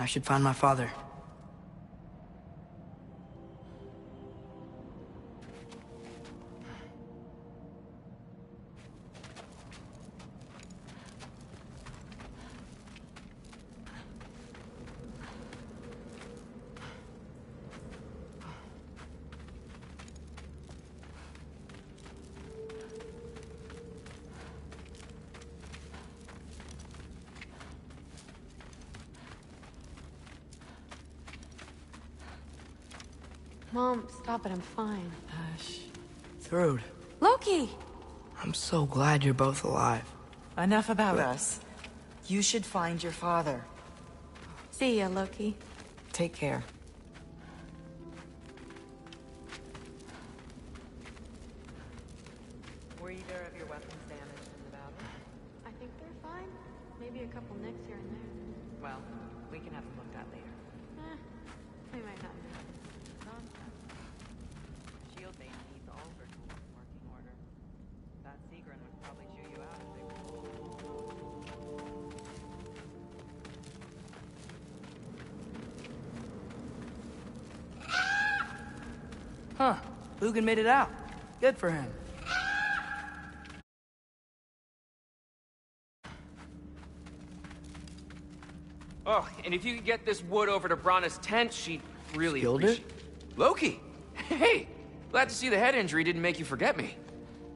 I should find my father. Mom, stop it, I'm fine. Hush. Thrud, Loki! I'm so glad you're both alive. Enough about us. You should find your father. See ya, Loki. Take care. Were either of your weapons damaged in the battle? I think they're fine. Maybe a couple nicks here and there. Well, we can have them looked at later. They might not be. Shield base needs all her tools in working order. That Seagrin would probably chew you out if they were. Huh. Lugan made it out. Good for him. Oh, and if you could get this wood over to Brana's tent, she'd really Skilled appreciate it. Loki! Hey! Glad to see the head injury didn't make you forget me.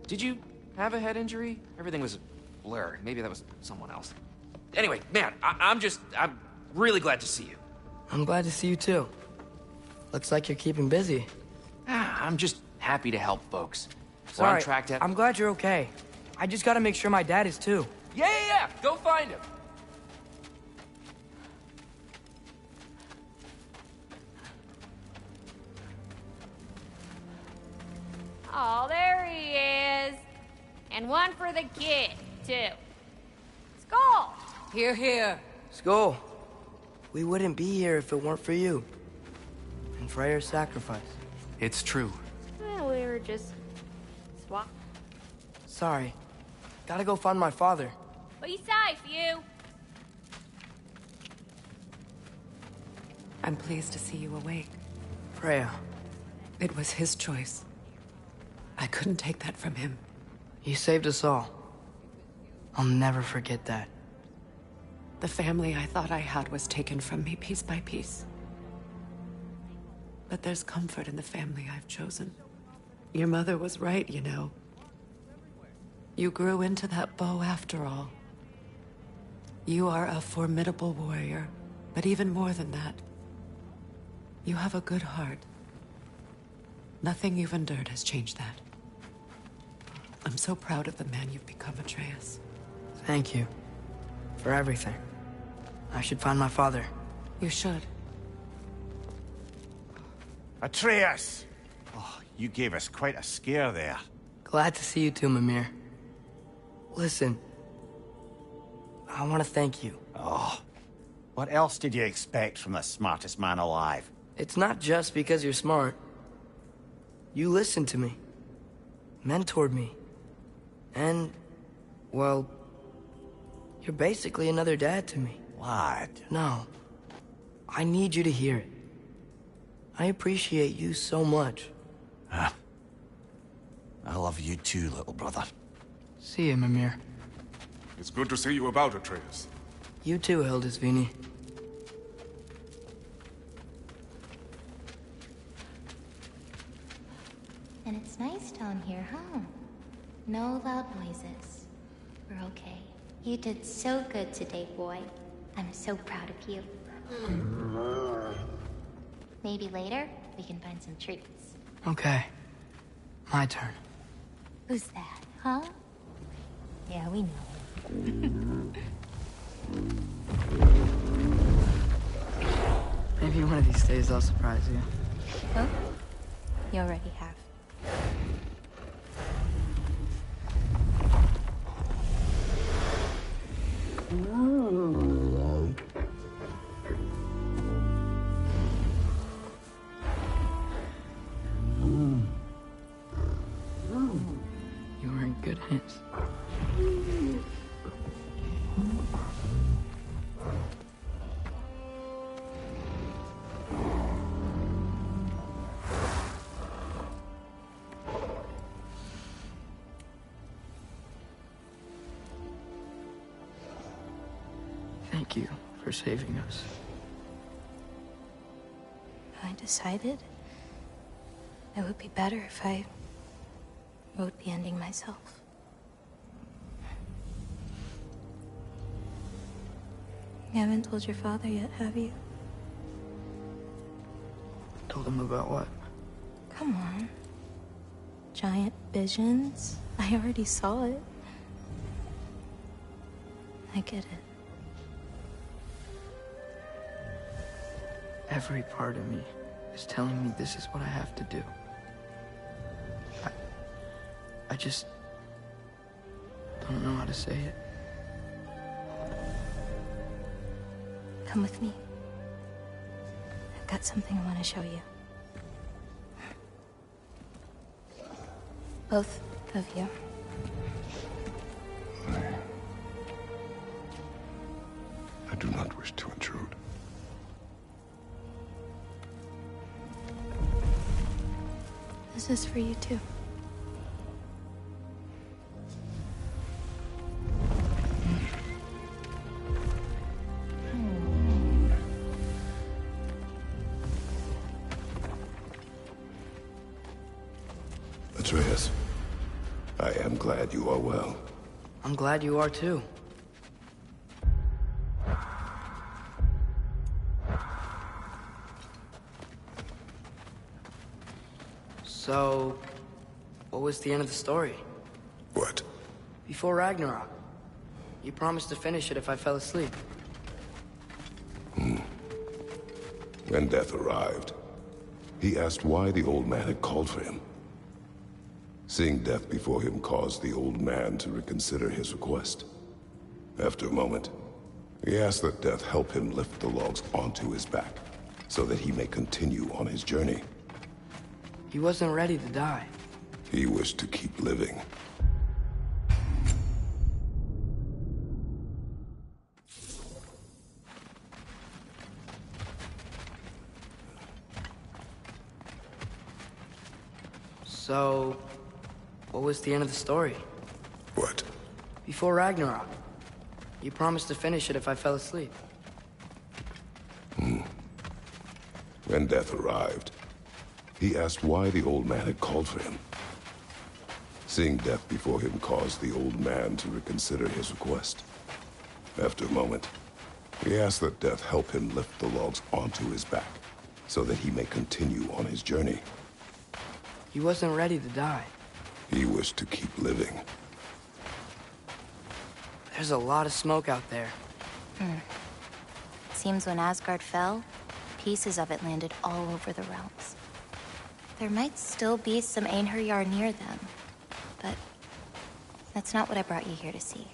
Did you have a head injury? Everything was a blur. Maybe that was someone else. Anyway, man, I'm really glad to see you. I'm glad to see you too. Looks like you're keeping busy. I'm just happy to help folks. We're Sorry, on track to... I'm glad you're okay. I just gotta make sure my dad is too. Yeah! Go find him! Oh, there he is. And one for the kid, too. Skull! Here, here. Skull, we wouldn't be here if it weren't for you. And Freyr's sacrifice. It's true. Well, we were just... swap. Sorry. Gotta go find my father. Be safe, you. I'm pleased to see you awake. Freya, It was his choice. I couldn't take that from him. you saved us all. I'll never forget that. The family I thought I had was taken from me piece by piece. But there's comfort in the family I've chosen. Your mother was right, you know. You grew into that bow after all. You are a formidable warrior, but even more than that, you have a good heart. Nothing you've endured has changed that. I'm so proud of the man you've become, Atreus. Thank you. For everything. I should find my father. You should. Atreus! Oh, you gave us quite a scare there. Glad to see you too, Mimir. Listen. I want to thank you. Oh, what else did you expect from the smartest man alive? It's not just because you're smart. You listened to me. Mentored me. And, well, you're basically another dad to me. Lad. No. I need you to hear it. I appreciate you so much. I love you too, little brother. See you, Mimir. It's good to see you about, Atreus. You too, Hildisvini. And it's nice down here, huh? No loud noises. We're okay. You did so good today, boy. I'm so proud of you. Maybe later, we can find some treats. Okay. My turn. Who's that, huh? Yeah, we know. Maybe one of these days I'll surprise you. Huh? You already have. You were in good hands. thank you for saving us. I decided it would be better if I wrote the ending myself. You haven't told your father yet, have you? Told him about what? Come on. Giant visions? I already saw it. I get it. Every part of me is telling me this is what I have to do. I just don't know how to say it. Come with me. I've got something I want to show you. Both of you. I do not wish to intrude. This is for you too. Atreus, I am glad you are well. I'm glad you are too. So, what was the end of the story? What? Before Ragnarok, you promised to finish it if I fell asleep. When death arrived, he asked why the old man had called for him. Seeing death before him caused the old man to reconsider his request. After a moment, he asked that death help him lift the logs onto his back, so that he may continue on his journey. He wasn't ready to die. He wished to keep living. So, what was the end of the story? What? Before Ragnarok, you promised to finish it if I fell asleep. When death arrived, he asked why the old man had called for him. Seeing death before him caused the old man to reconsider his request. After a moment, he asked that death help him lift the logs onto his back, so that he may continue on his journey. He wasn't ready to die. He wished to keep living. There's a lot of smoke out there. Seems when Asgard fell, pieces of it landed all over the realms. There might still be some Einherjar near them, but that's not what I brought you here to see.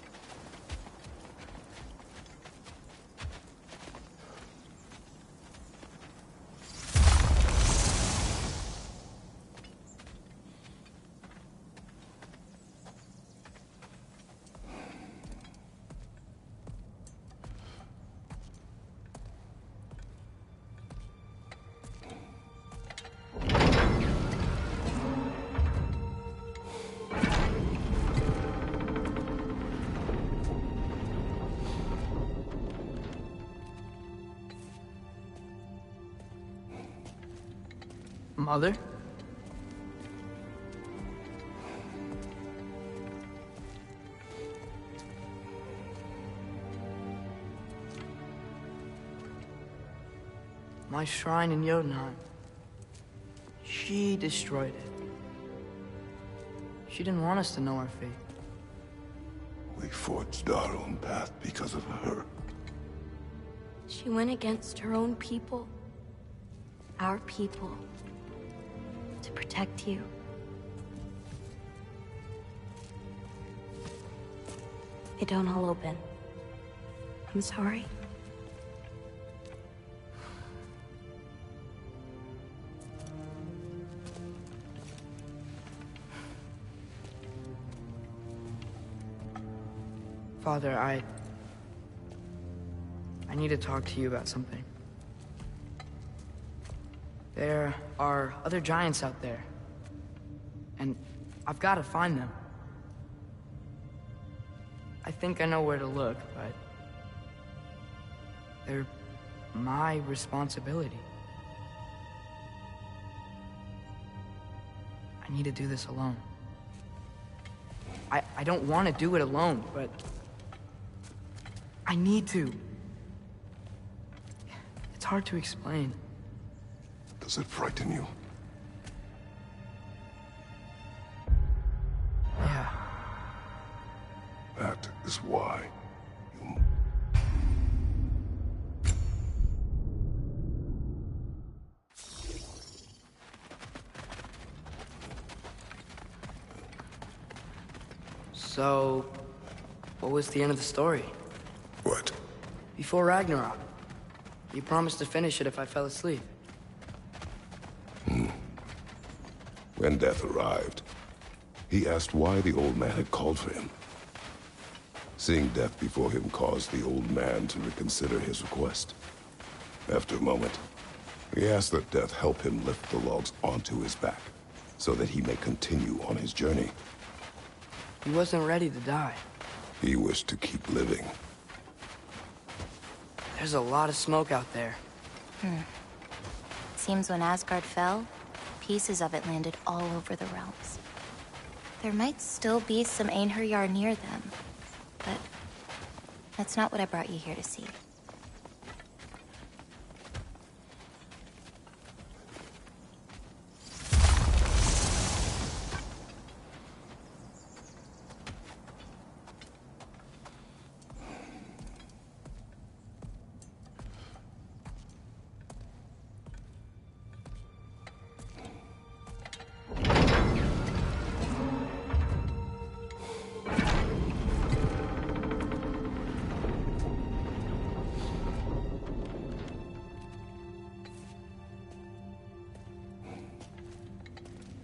Mother? My shrine in Jotunheim. She destroyed it. She didn't want us to know our fate. We forged our own path because of her. She went against her own people. Our people. To protect you. It don't all open. I'm sorry. Father, I need to talk to you about something. There are other giants out there, and I've got to find them. I think I know where to look, but They're my responsibility. I need to do this alone. I don't want to do it alone, but I need to. It's hard to explain. Does it frighten you? Yeah. That is why you... So, what was the end of the story? What? Before Ragnarok, you promised to finish it if I fell asleep. When death arrived, he asked why the old man had called for him. Seeing death before him caused the old man to reconsider his request. After a moment, he asked that death help him lift the logs onto his back, so that he may continue on his journey. He wasn't ready to die. He wished to keep living. There's a lot of smoke out there. Seems when Asgard fell, pieces of it landed all over the realms. There might still be some Einherjar near them, but that's not what I brought you here to see.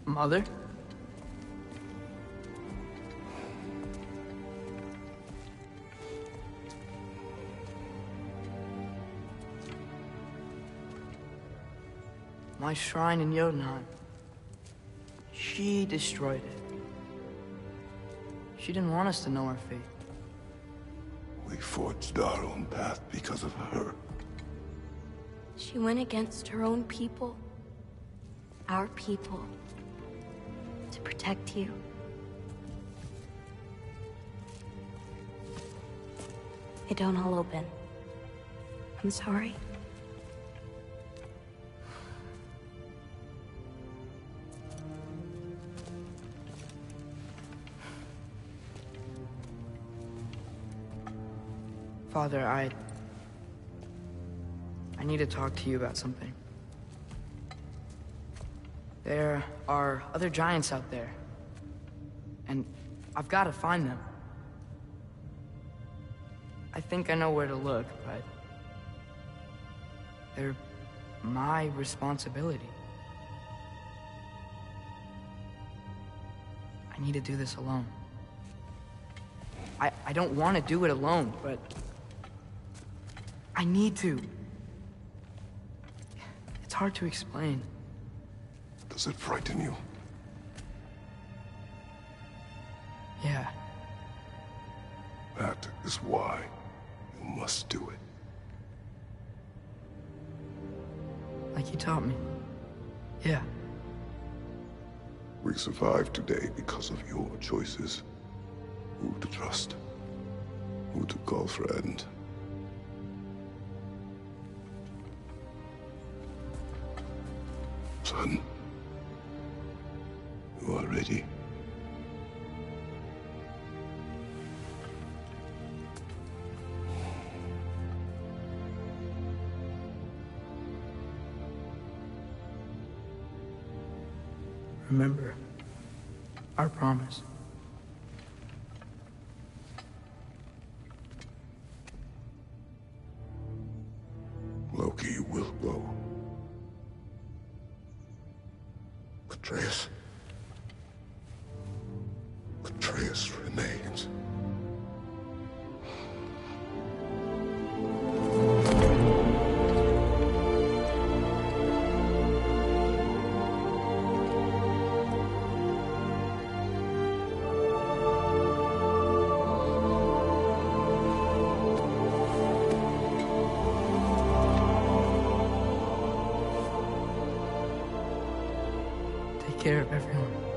Mother? My shrine in Jotunheim. She destroyed it. She didn't want us to know our fate. We forged our own path because of her. She went against her own people. Our people. To protect you. It don't all open. I'm sorry. Father, I need to talk to you about something. There are other giants out there, and I've got to find them. I think I know where to look, but they're my responsibility. I need to do this alone. I don't want to do it alone, but I need to. It's hard to explain. Does it frighten you? Yeah. That is why you must do it. Like you taught me. Yeah. We survived today because of your choices. Who to trust. Who to call friend. Son. You are ready. Remember our promise. Loki will go. Atreus. Atreus remains. take care of everyone.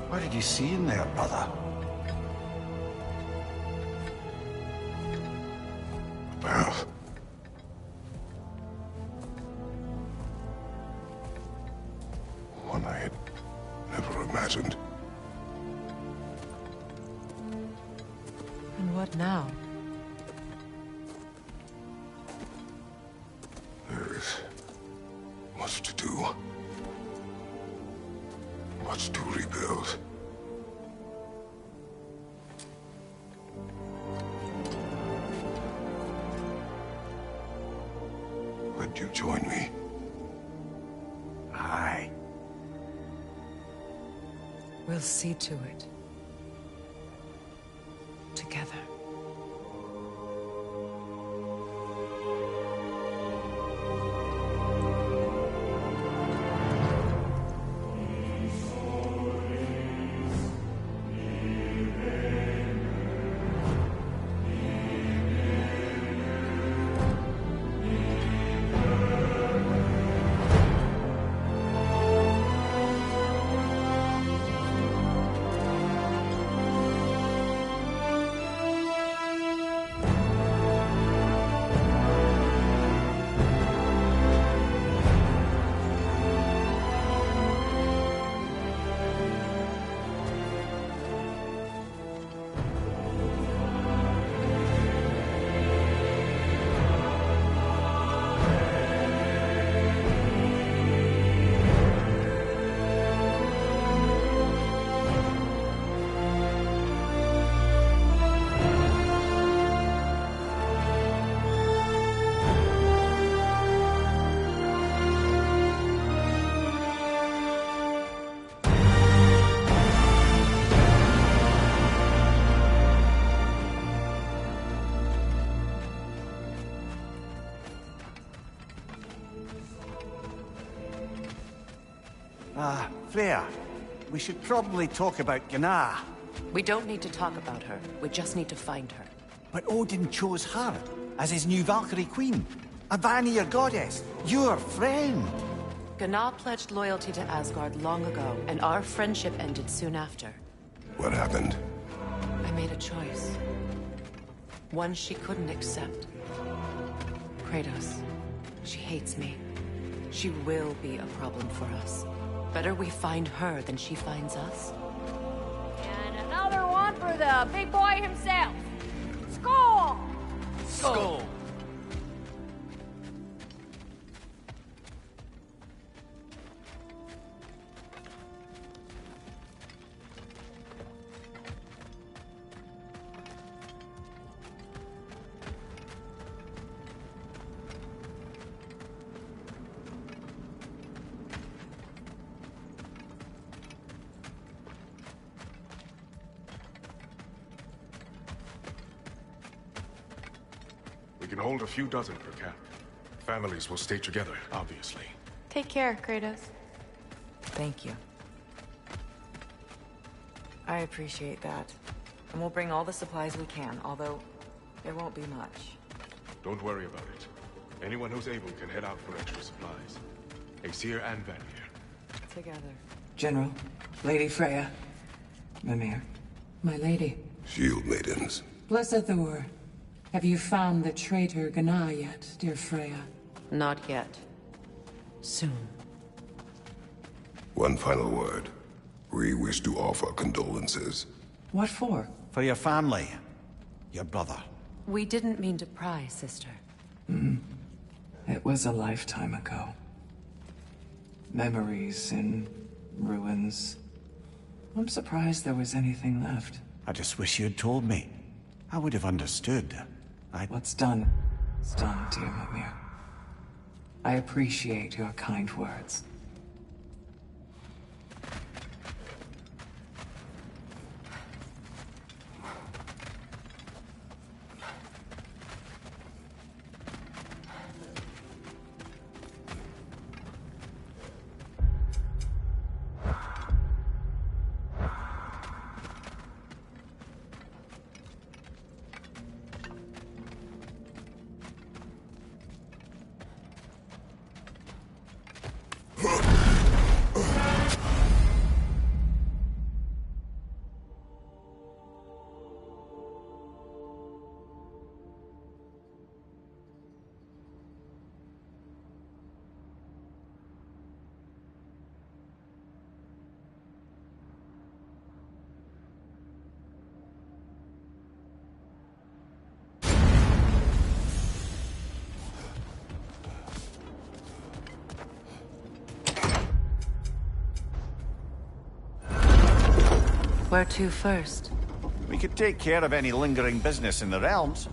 What did you see in there, brother? Well, one I had never imagined. And what now? There is much to do. Much to rebuild. Would you join me? Aye. We'll see to it. Together. Freya, we should probably talk about GOW. We don't need to talk about her. We just need to find her. But Odin chose her as his new Valkyrie queen. A Vanir goddess, your friend. GOW pledged loyalty to Asgard long ago, and our friendship ended soon after. What happened? I made a choice. One she couldn't accept. Kratos. She hates me. She will be a problem for us. Better we find her than she finds us. And another one for the big boy himself. Skull! Skull! We can hold a few dozen per camp. Families will stay together, obviously. Take care, Kratos. Thank you. I appreciate that. And we'll bring all the supplies we can, although there won't be much. Don't worry about it. Anyone who's able can head out for extra supplies. Aesir and Vanir. Together. General, Lady Freya. Mimir. My lady. Shield maidens. Blessed Thor. Have you found the traitor GOW yet, dear Freya? Not yet. Soon. One final word. We wish to offer condolences. What for? For your family. Your brother. We didn't mean to pry, sister. It was a lifetime ago. Memories in ruins. I'm surprised there was anything left. I just wish you'd told me. I would have understood. What's done is done, dear Mimir. I appreciate your kind words. Where to first? We could take care of any lingering business in the realms.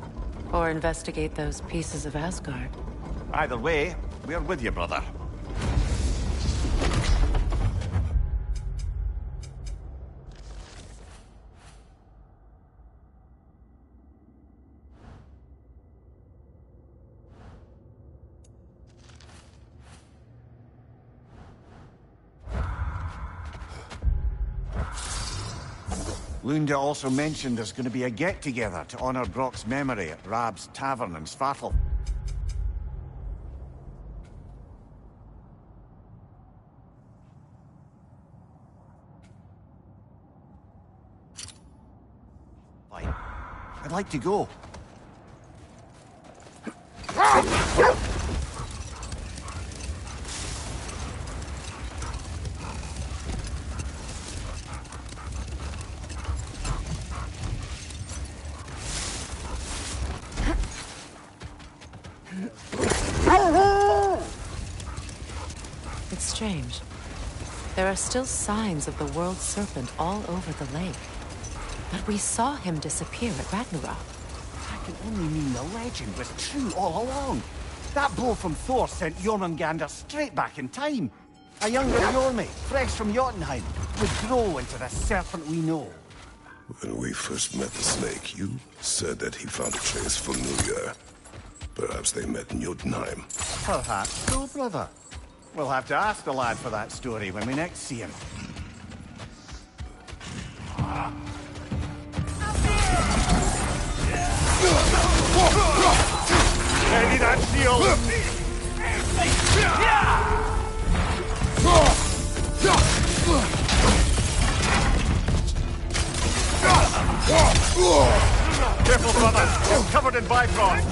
Or investigate those pieces of Asgard. Either way, we're with you, brother. Lunda also mentioned there's going to be a get-together to honor Brock's memory at Rab's Tavern in Svartalf. Fine. I'd like to go. It's strange. There are still signs of the world serpent all over the lake. But we saw him disappear at Ragnarok. That can only mean the legend was true all along. That blow from Thor sent Jormungandr straight back in time. A younger Jormi, fresh from Jotunheim, would grow into the serpent we know. When we first met the snake, you said that he found a trace familiar. Perhaps they met in Jotunheim. Perhaps so, brother. We'll have to ask the lad for that story when we next see him. Ready that shield! Careful, brother! You're covered in Bifrost!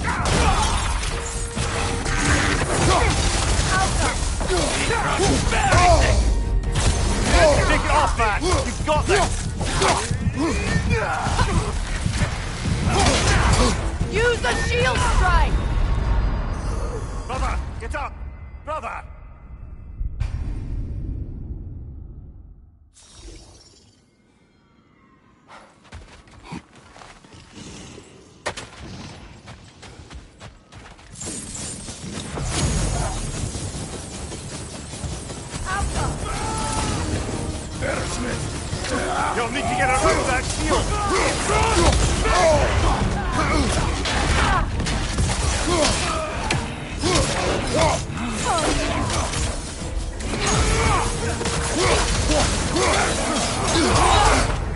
Take it off, man! You've got this! Use the shield strike! Brother, get up! Brother! You'll need to get around that shield!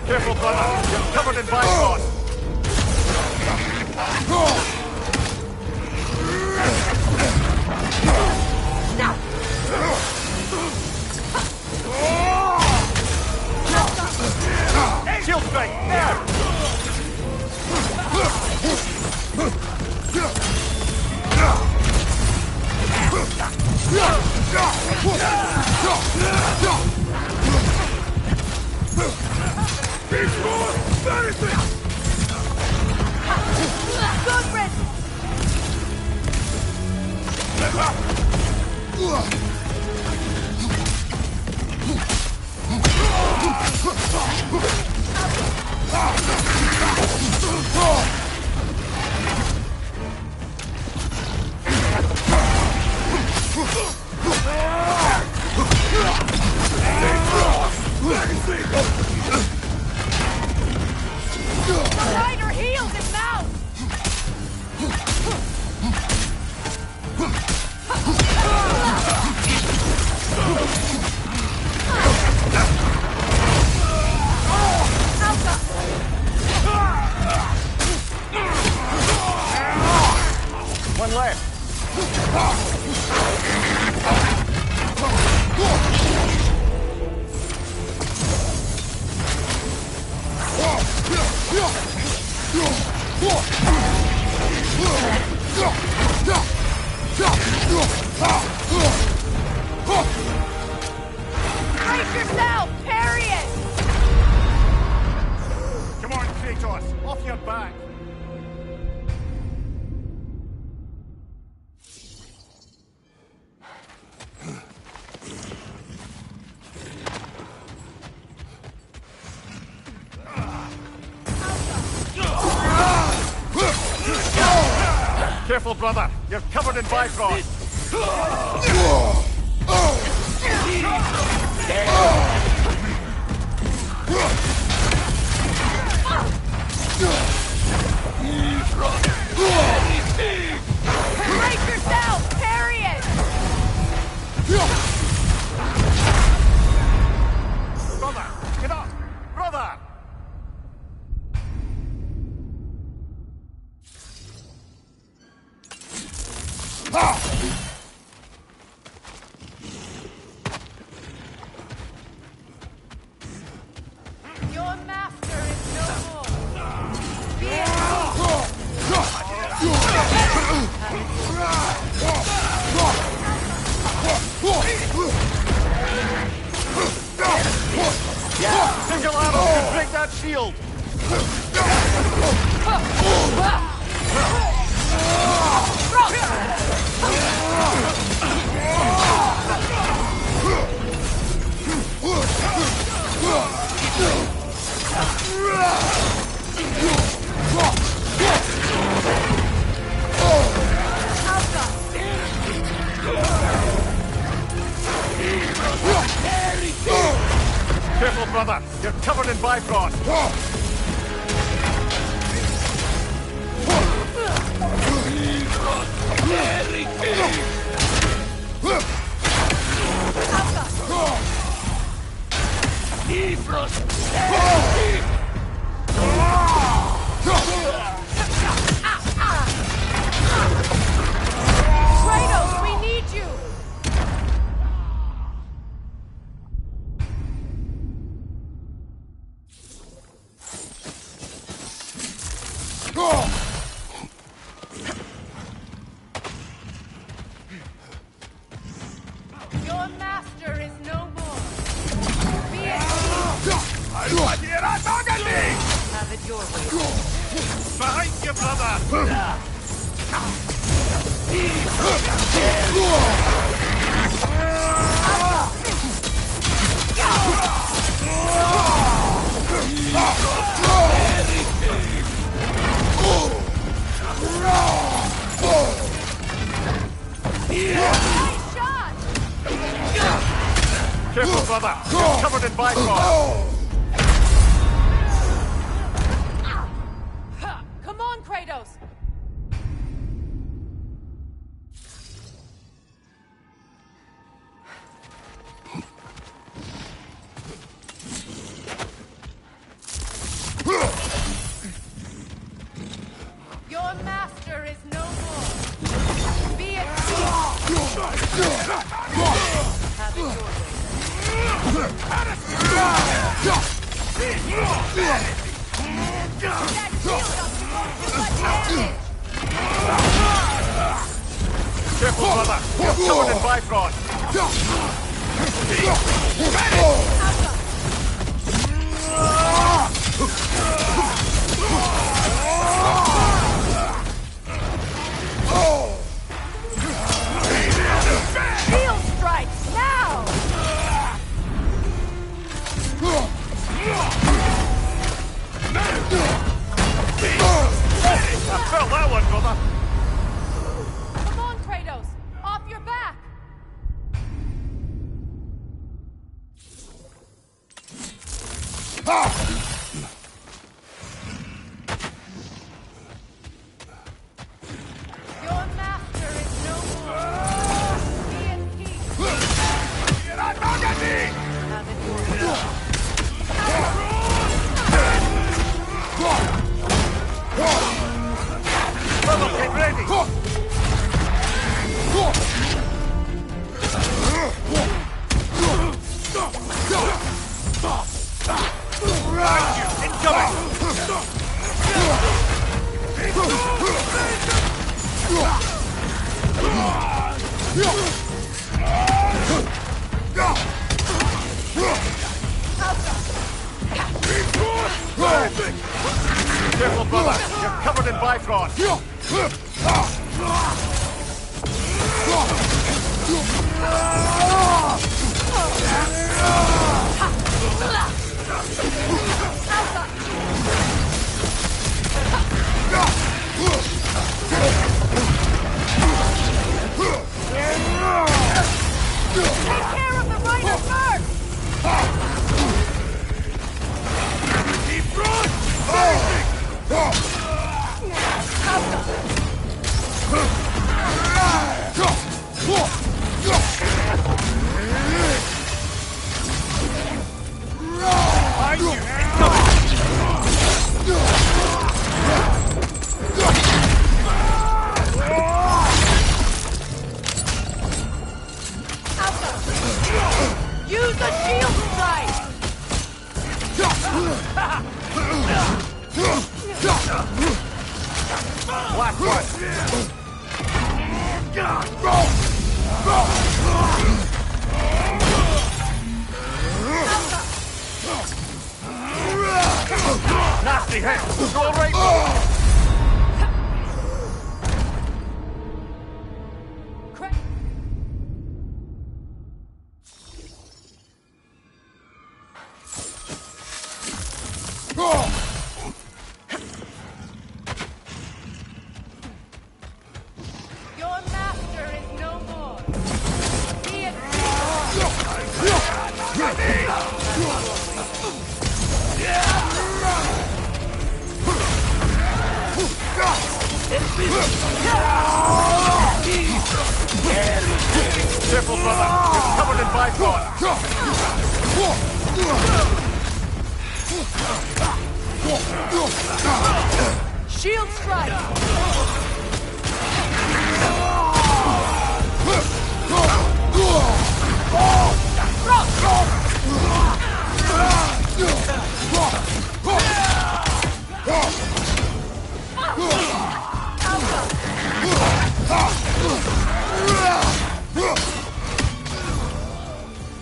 Careful, brother! You're covered in Bifrost! Shield strike! There! The rider heals his mouth! One left! Brace yourself! Parry it! Come on, Kratos! Off your back! Careful, brother! You're covered in Bifrost! Brace yourself! Parry it! Brother! Get up! Brother! Your master is no more. Be Single arrow can break that shield! Careful, brother! You're covered in Bifrost! Kratos, we need you! Your master is no more. Be it have it your way. Behind you, brother! Nice shot! Careful, brother! You're covered in bifrost! Come on, Kratos! Your master is no more. Be it have it your way. That shield up to go too much damage! Careful, brother! You're covered in bifrost! Shield strikes now! I felt that one, brother! Come on, Kratos! Off your back! Your master is no more. Be at peace. Have it your way. Brother, get ready! Careful, brother! You're covered in bifrost! Take care of the rider first! Use the shield strike! Black one! Nasty hit! Go right! Your master is no more. Be at Careful, brother! You're covered in bifrost! Shield strike!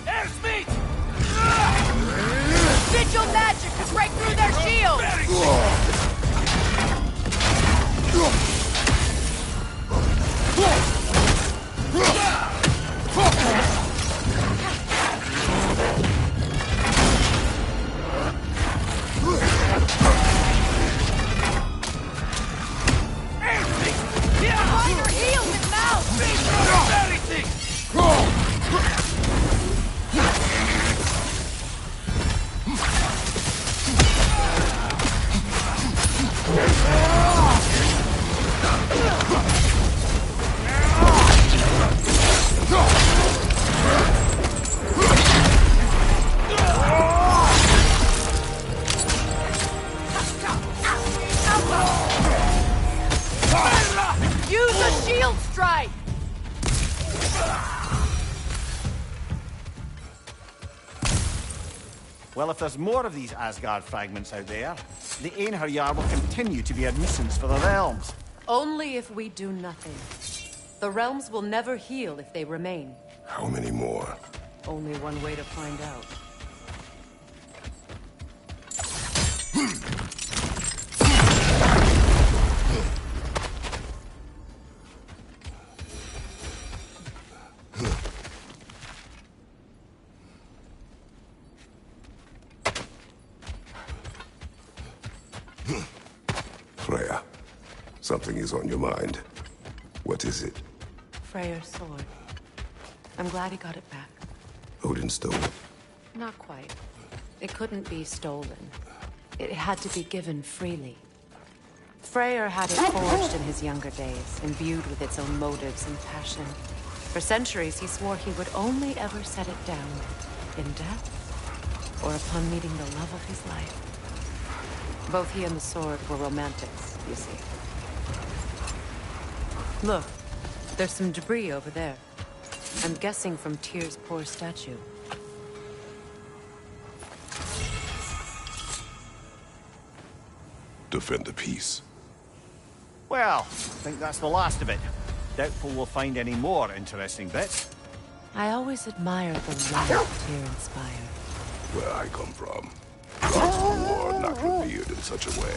Airspeed! Vigil magic to break through their shield! Minor heals and mouth! Use a shield strike! Well, if there's more of these Asgard fragments out there, the Einherjar will continue to be a nuisance for the realms. Only if we do nothing. The realms will never heal if they remain. How many more? Only one way to find out. Freya, something is on your mind. What is it? Freyr's sword. I'm glad he got it back. Odin stole it. Not quite. It couldn't be stolen. It had to be given freely. Freyr had it forged in his younger days, imbued with its own motives and passion. For centuries, he swore he would only ever set it down in death or upon meeting the love of his life. Both he and the sword were romantics, you see. Look, there's some debris over there. I'm guessing from Tyr's poor statue. Defend the peace. Well, I think that's the last of it. Doubtful we'll find any more interesting bits. I always admired the life Tyr inspired. Where I come from, gods of war are not revered in such a way.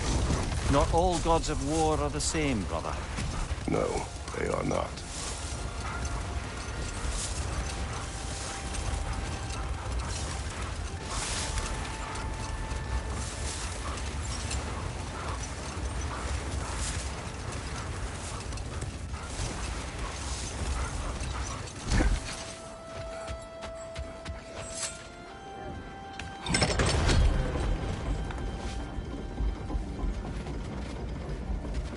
Not all gods of war are the same, brother. No, they are not.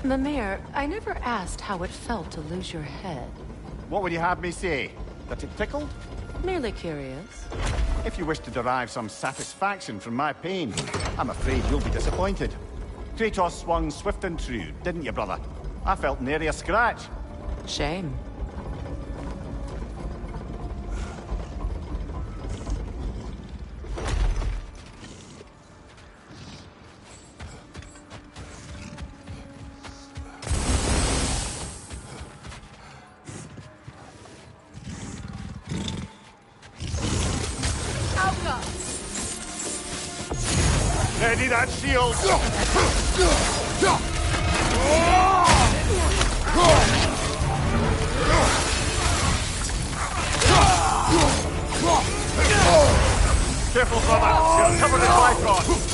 Mimir, I never asked how it felt to lose your head. What would you have me say? That it tickled? Merely curious. If you wish to derive some satisfaction from my pain, I'm afraid you'll be disappointed. Kratos swung swift and true, didn't you, brother? I felt nary a scratch. Shame. Ready that shield! Careful, brother! You're covered in Bifrost!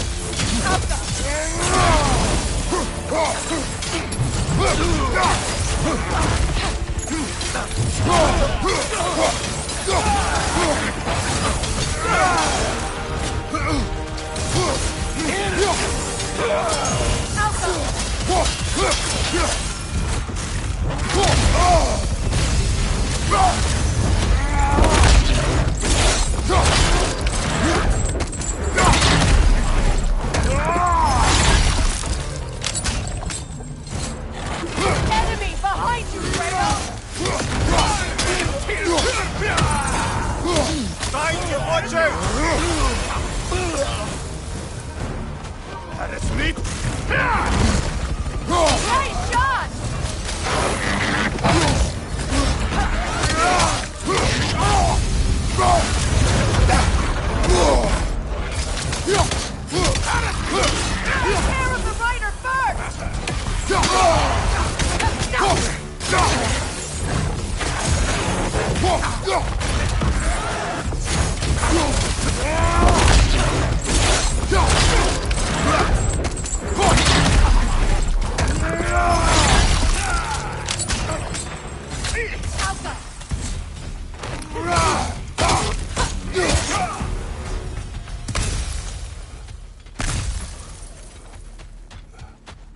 behind you! Watch out! That is me! Nice shot! Hammer the rider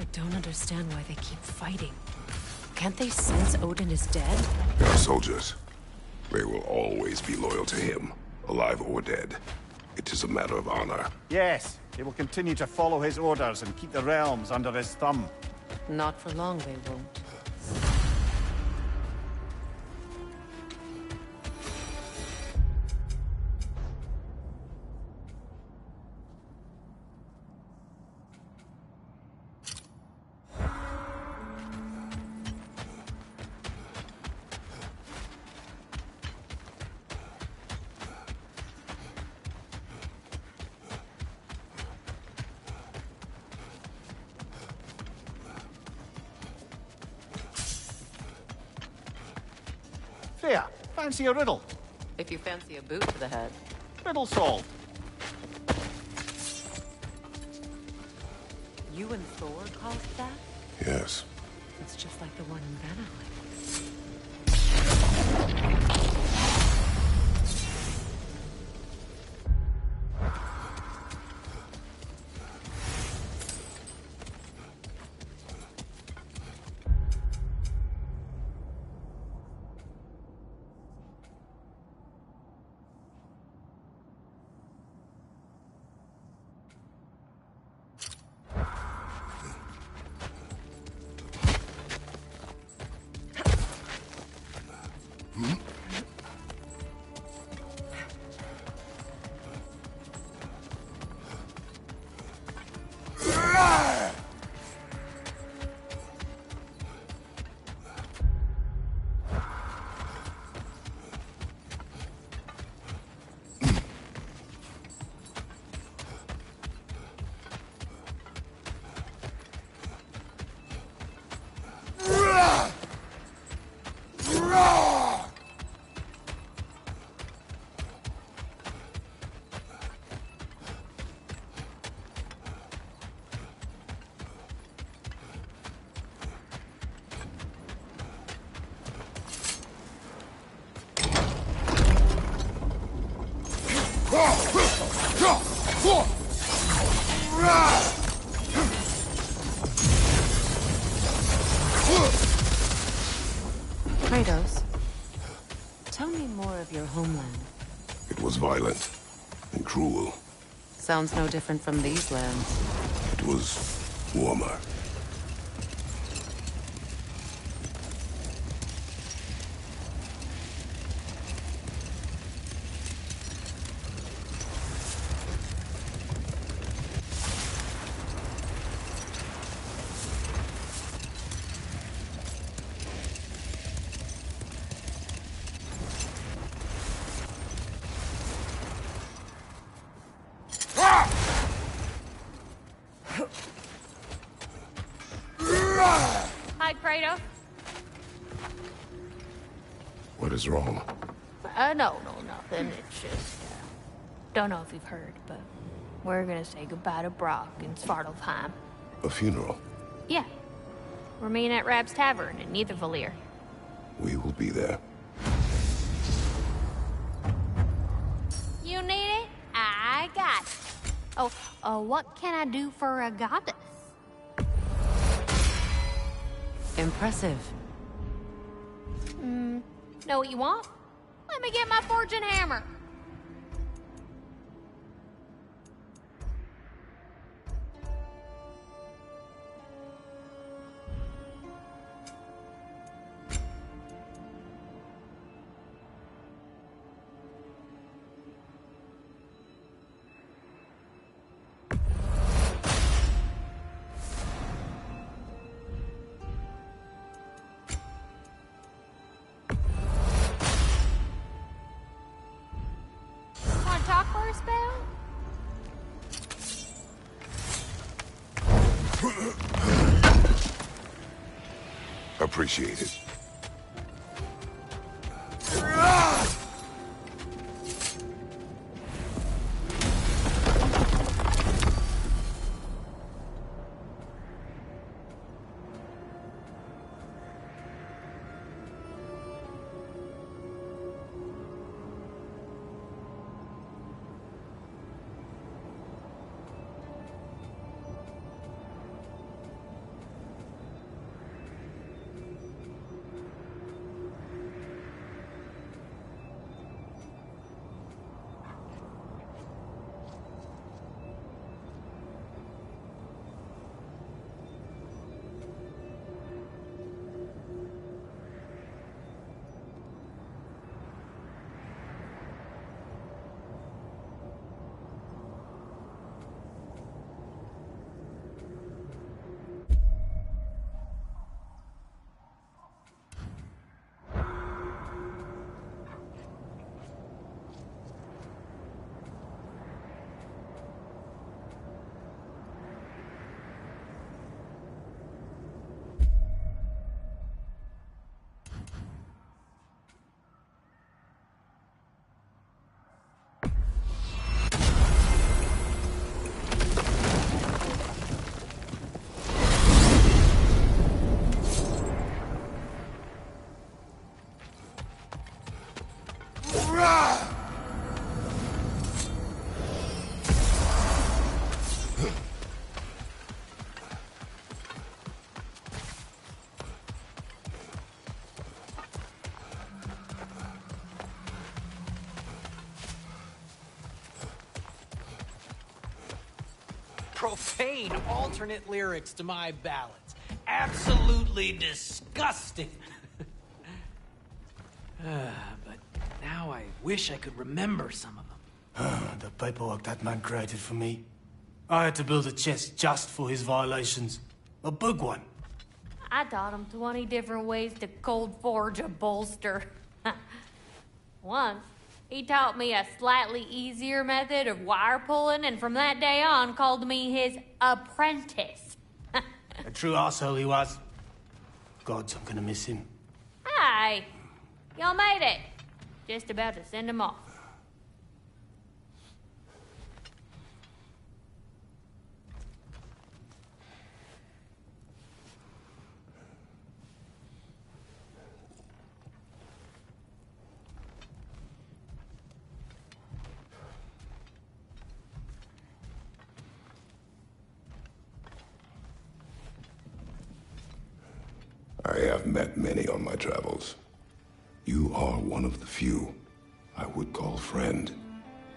I don't understand why they keep fighting. Can't they sense Odin is dead? They are soldiers. They will always be loyal to him, alive or dead. It is a matter of honor. Yes, they will continue to follow his orders and keep the realms under his thumb. Not for long, they won't. Freya, fancy a riddle? If you fancy a boot to the head. Riddle solved. You and Thor caused that? Yes. It's just like the one in Vanaheim. Kratos, tell me more of your homeland. It was violent and cruel. Sounds no different from these lands. It was warmer. Hi, Kratos. What is wrong? No, nothing. It's just, don't know if you've heard, but we're gonna say goodbye to Brock in Svartalfheim. A funeral. Yeah. We're meeting at Rab's Tavern in Nethervalir. We will be there. You need it? I got it. Oh, what can I do for a goddess? Impressive. Know what you want? Let me get my fortune hammer. appreciate it. Profane alternate lyrics to my ballads. Absolutely disgusting. But now I wish I could remember some of them. The paperwork that man created for me. I had to build a chest just for his violations. A big one. I taught him 20 different ways to cold forge a bolster. Once, he taught me a slightly easier method of wire pulling, and from that day on called me his apprentice. A true arsehole he was. Gods, I'm gonna miss him. Hi! Y'all made it. Just about to send him off. I have met many on my travels. You are one of the few I would call friend.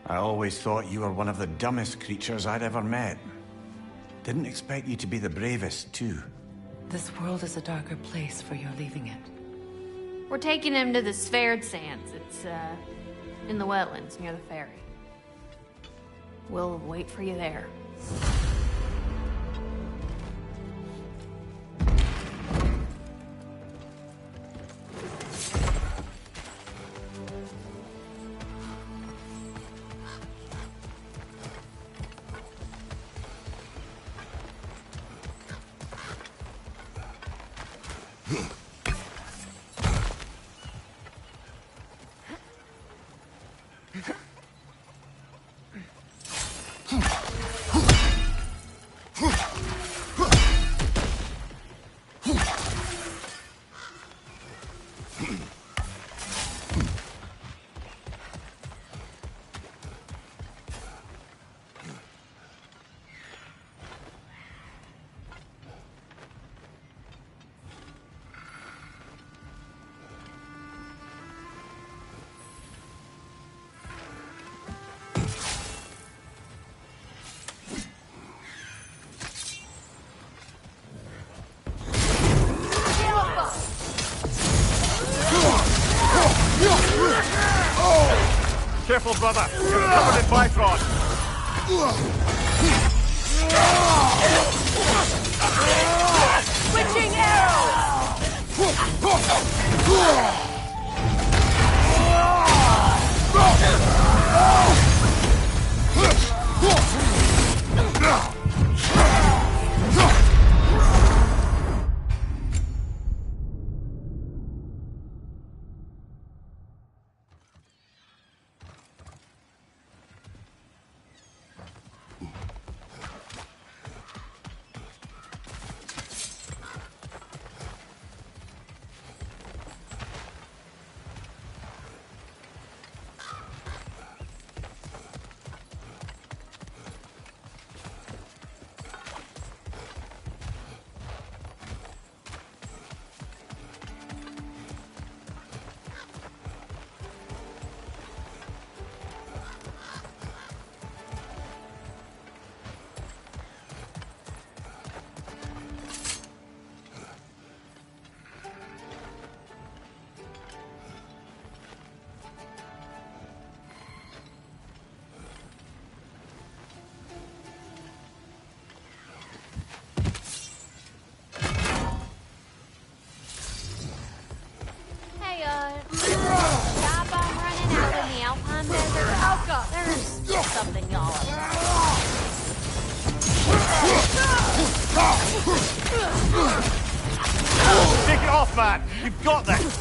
I always thought you were one of the dumbest creatures I'd ever met. Didn't expect you to be the bravest, too. This world is a darker place for your leaving it. We're taking him to the Sphaired Sands. It's, in the wetlands near the ferry. We'll wait for you there. Careful, brother. You're covered in Bifrost. Switching arrows! something y'all Take it off, man! You've got this!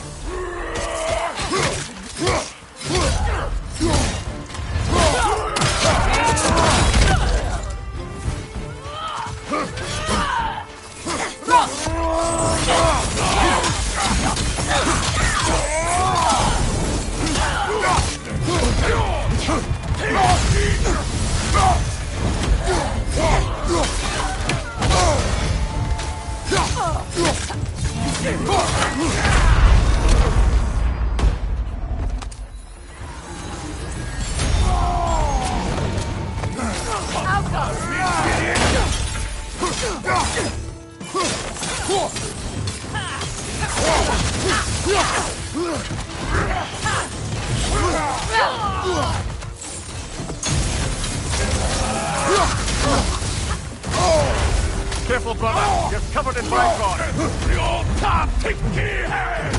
Careful, brother! You're covered in bygone! Your top tinky head!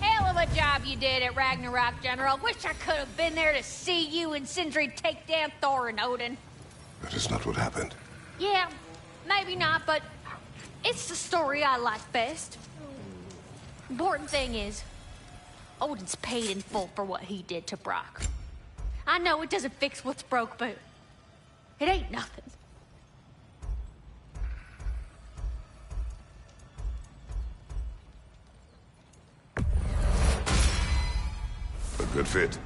Hell of a job you did at Ragnarok, General. Wish I could have been there to see you and Sindri take down Thor and Odin. That is not what happened. Yeah, maybe not, but it's the story I like best. Important thing is, Odin's paid in full for what he did to Brock. I know it doesn't fix what's broke, but it ain't nothing. A good fit.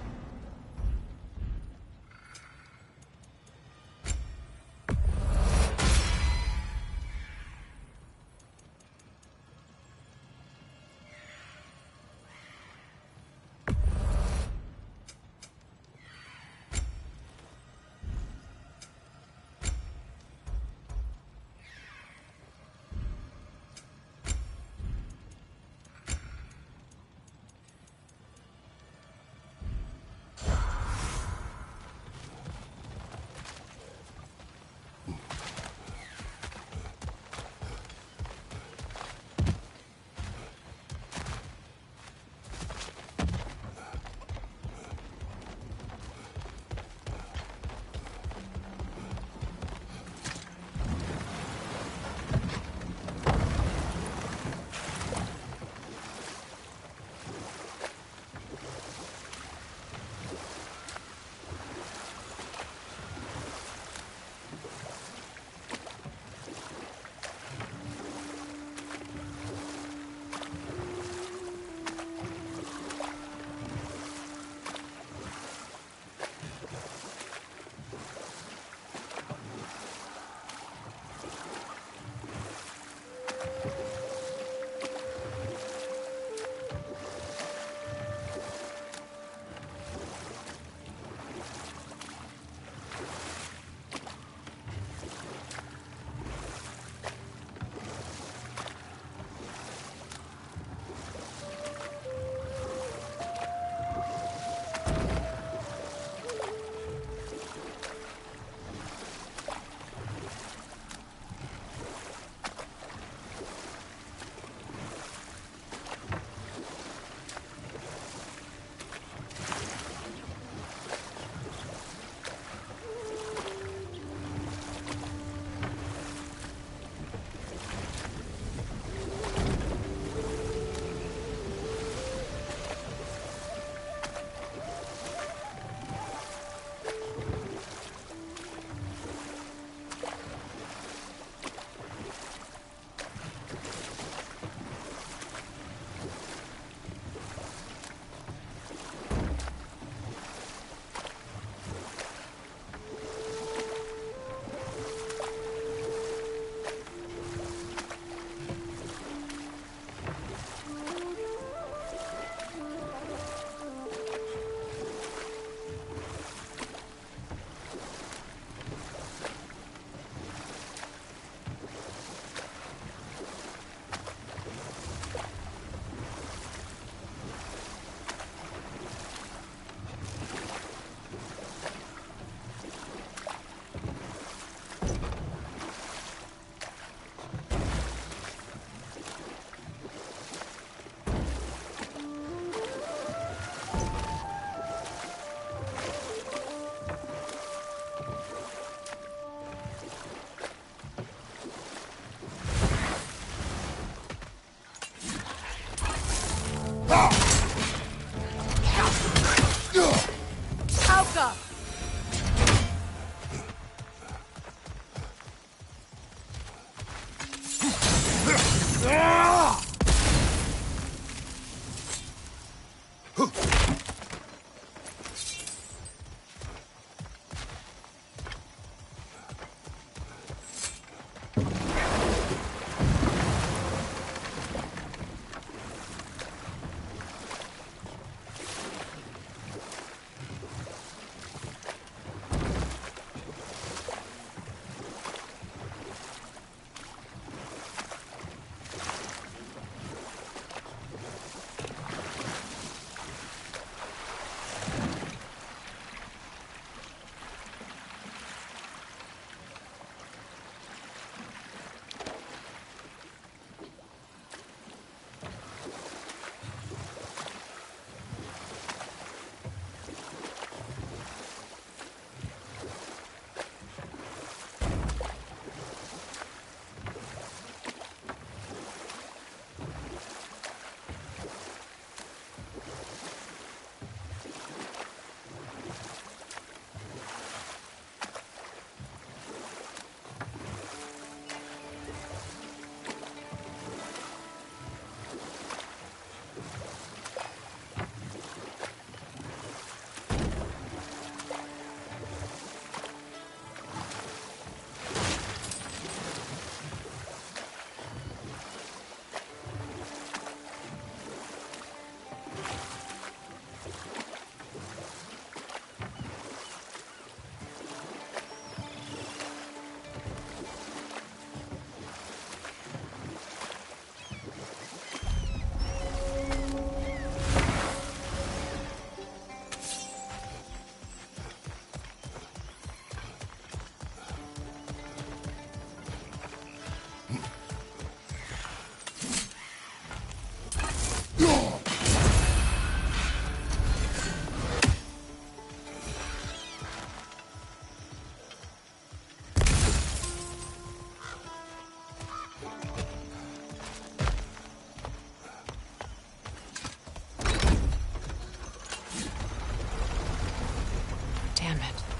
Auka!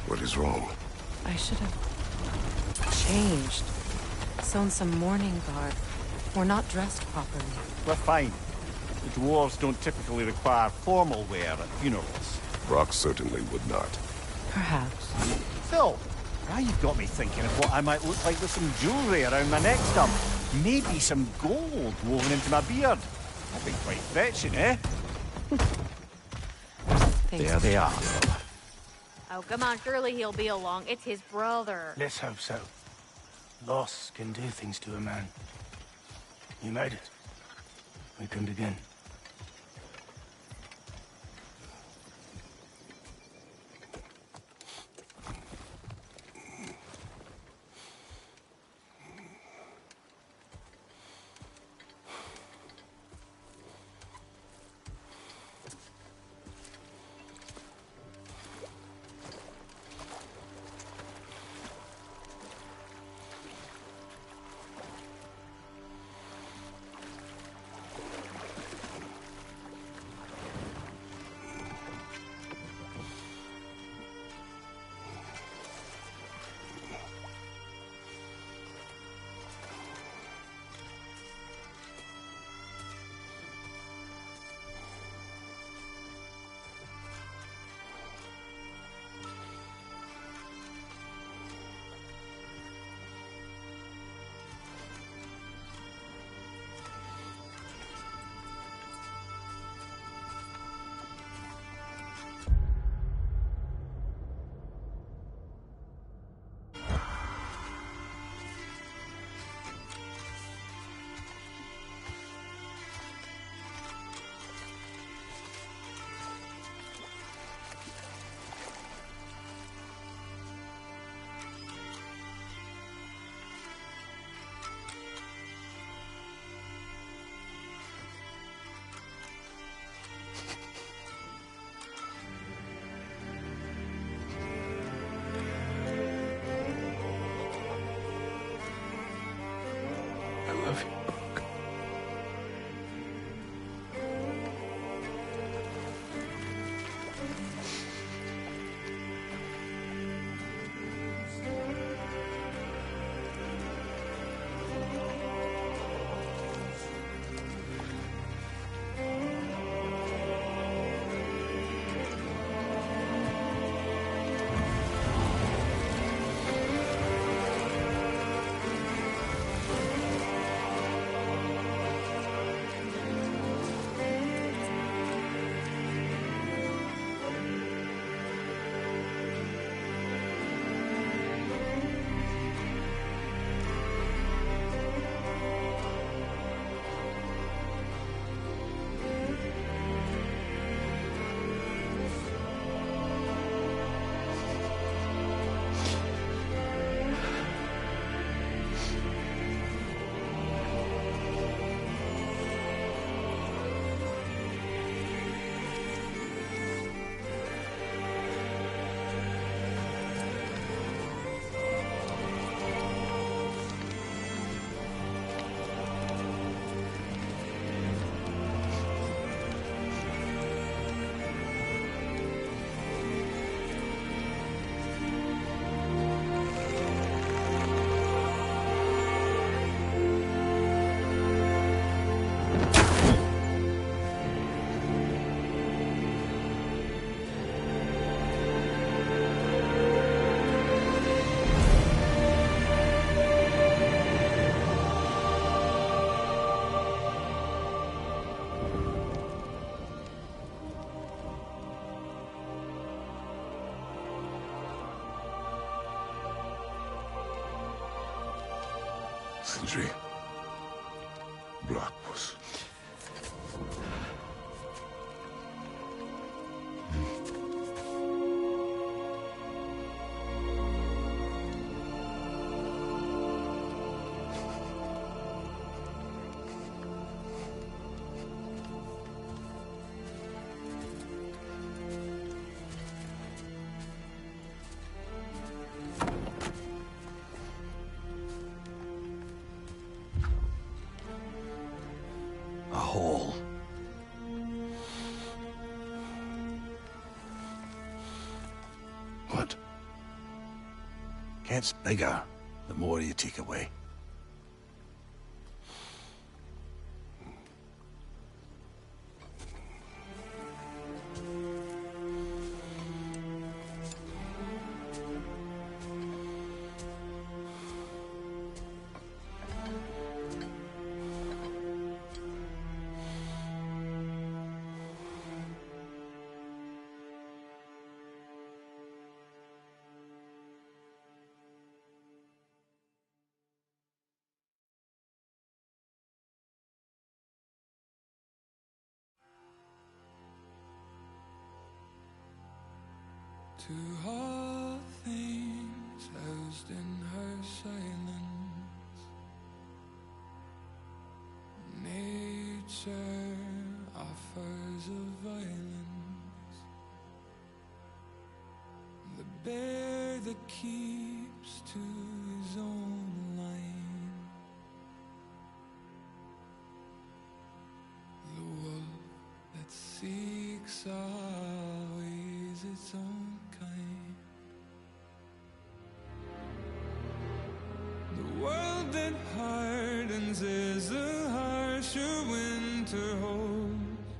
What is wrong? I should have changed. Sewn some mourning garb. We're not dressed properly. We're fine. The dwarves don't typically require formal wear at funerals. Brock certainly would not. Perhaps. Phil, now you've got me thinking of what I might look like with some jewellery around my neck stump. Maybe some gold woven into my beard. That'd be quite fetching, eh? There they are. Oh, come on, surely he'll be along. It's his brother. Let's hope so. Loss can do things to a man. You made it. We can begin. Sindri. Blackpuss. A hole. What? Gets bigger the more you take away. To all things housed in her silence, nature offers a violence, the bear that keeps to his own line, the wolf that seeks always its own kind. The world that hardens as a harsher winter holds,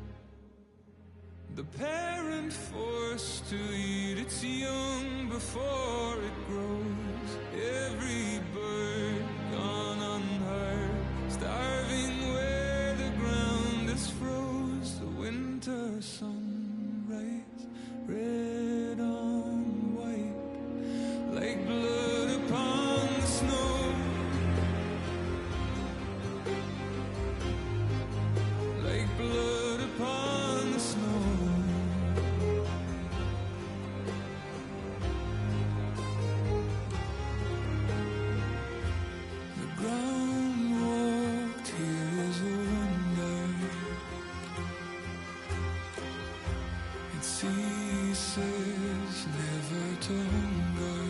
the parent forced to eat its young before it grows. Every bird gone unheard, starving where the ground is froze. The winter sunrise, red on white, like blood upon the snow, like blood upon the snow. The ground walked here is a wonder. It ceases never to hunger,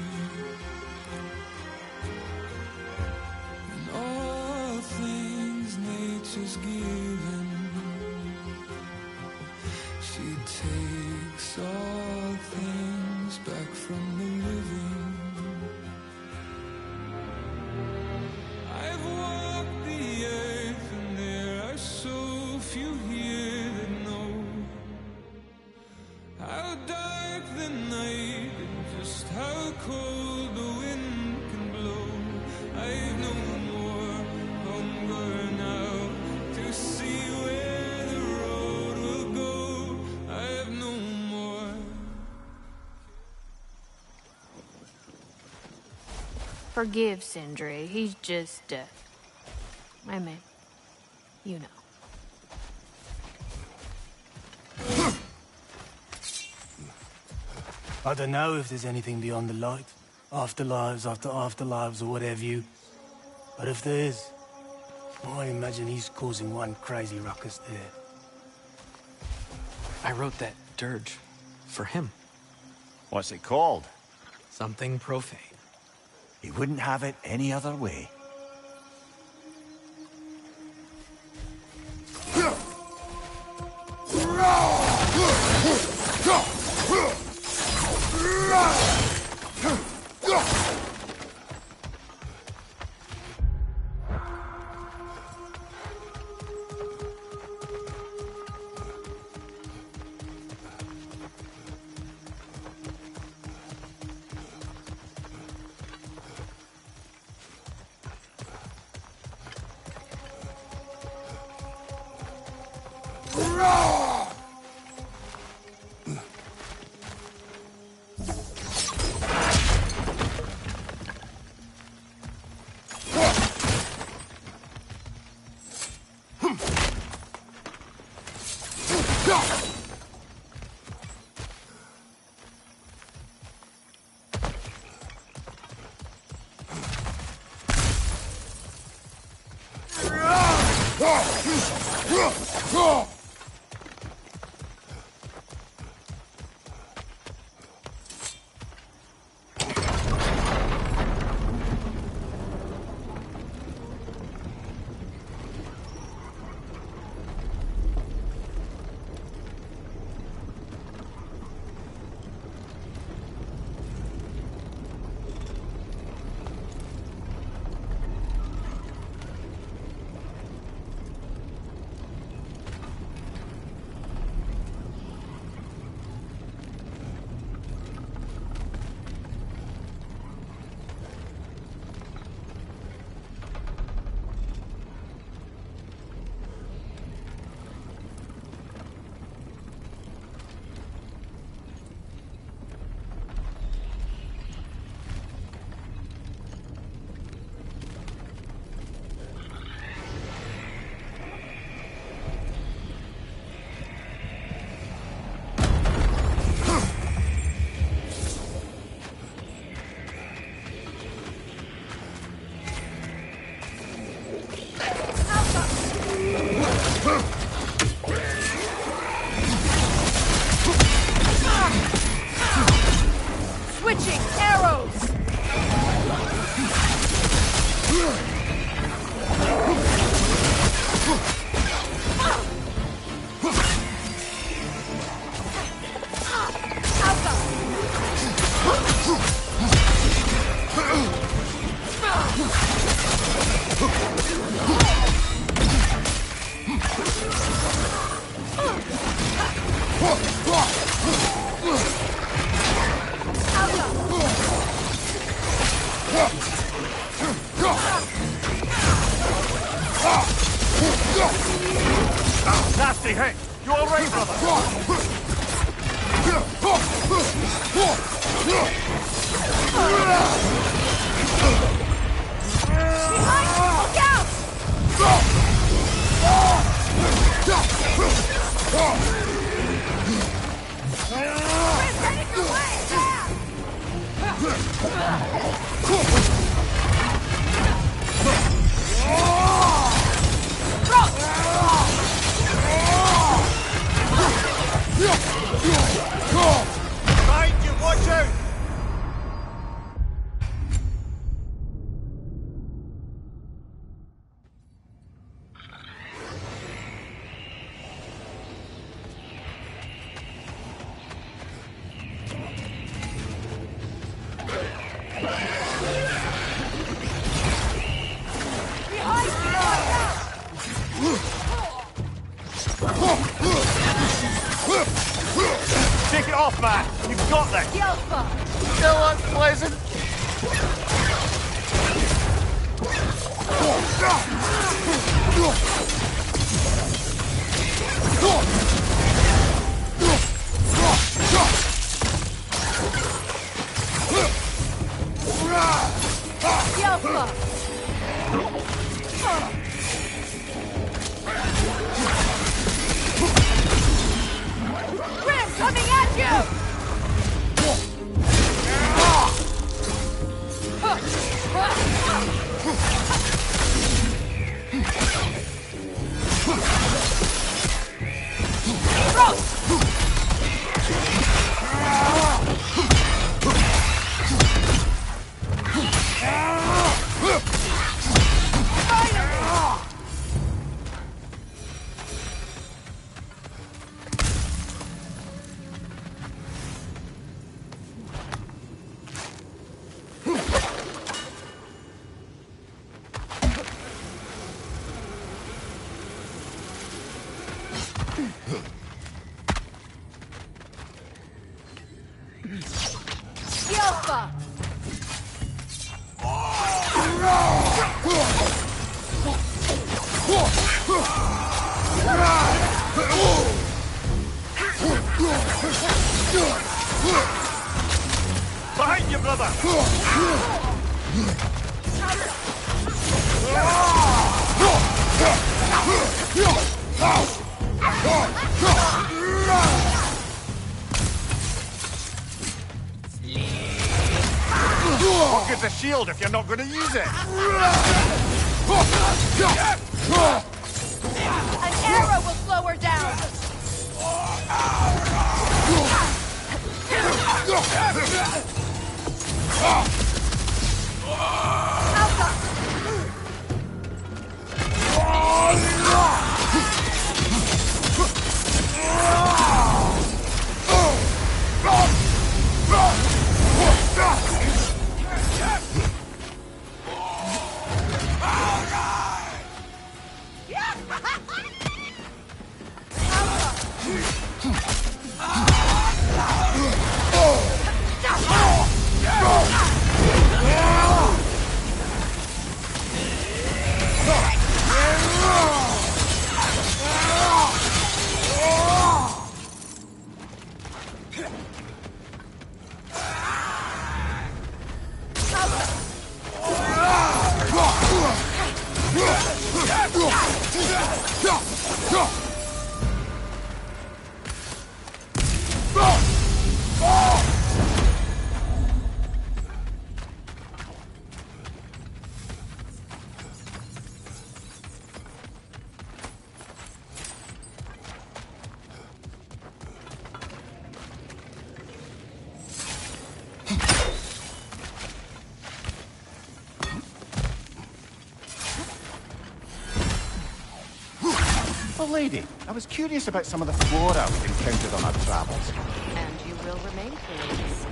and all things nature's given, she takes all things back from the living. I've walked the earth and there are so few here that know how dark the night and just how cold the wind can blow. I've no more hunger now to see where the road will go. I've no more. Forgive Sindri. He's just, I mean, you know. I don't know if there's anything beyond the light. Afterlives after afterlives or whatever you. But if there is, I imagine he's causing one crazy ruckus there. I wrote that dirge for him. What's it called? Something profane. He wouldn't have it any other way. Nasty hit! You alright, brother? Look out! Behind you, watch out! Take it off, man! You've got this! Still unpleasant! Grim, coming at you! Alpha! Behind you, brother! What gives a shield if you're not going to use it? An arrow will slow her down! Oh, lady, I was curious about some of the flora we've encountered on our travels. And you will remain curious.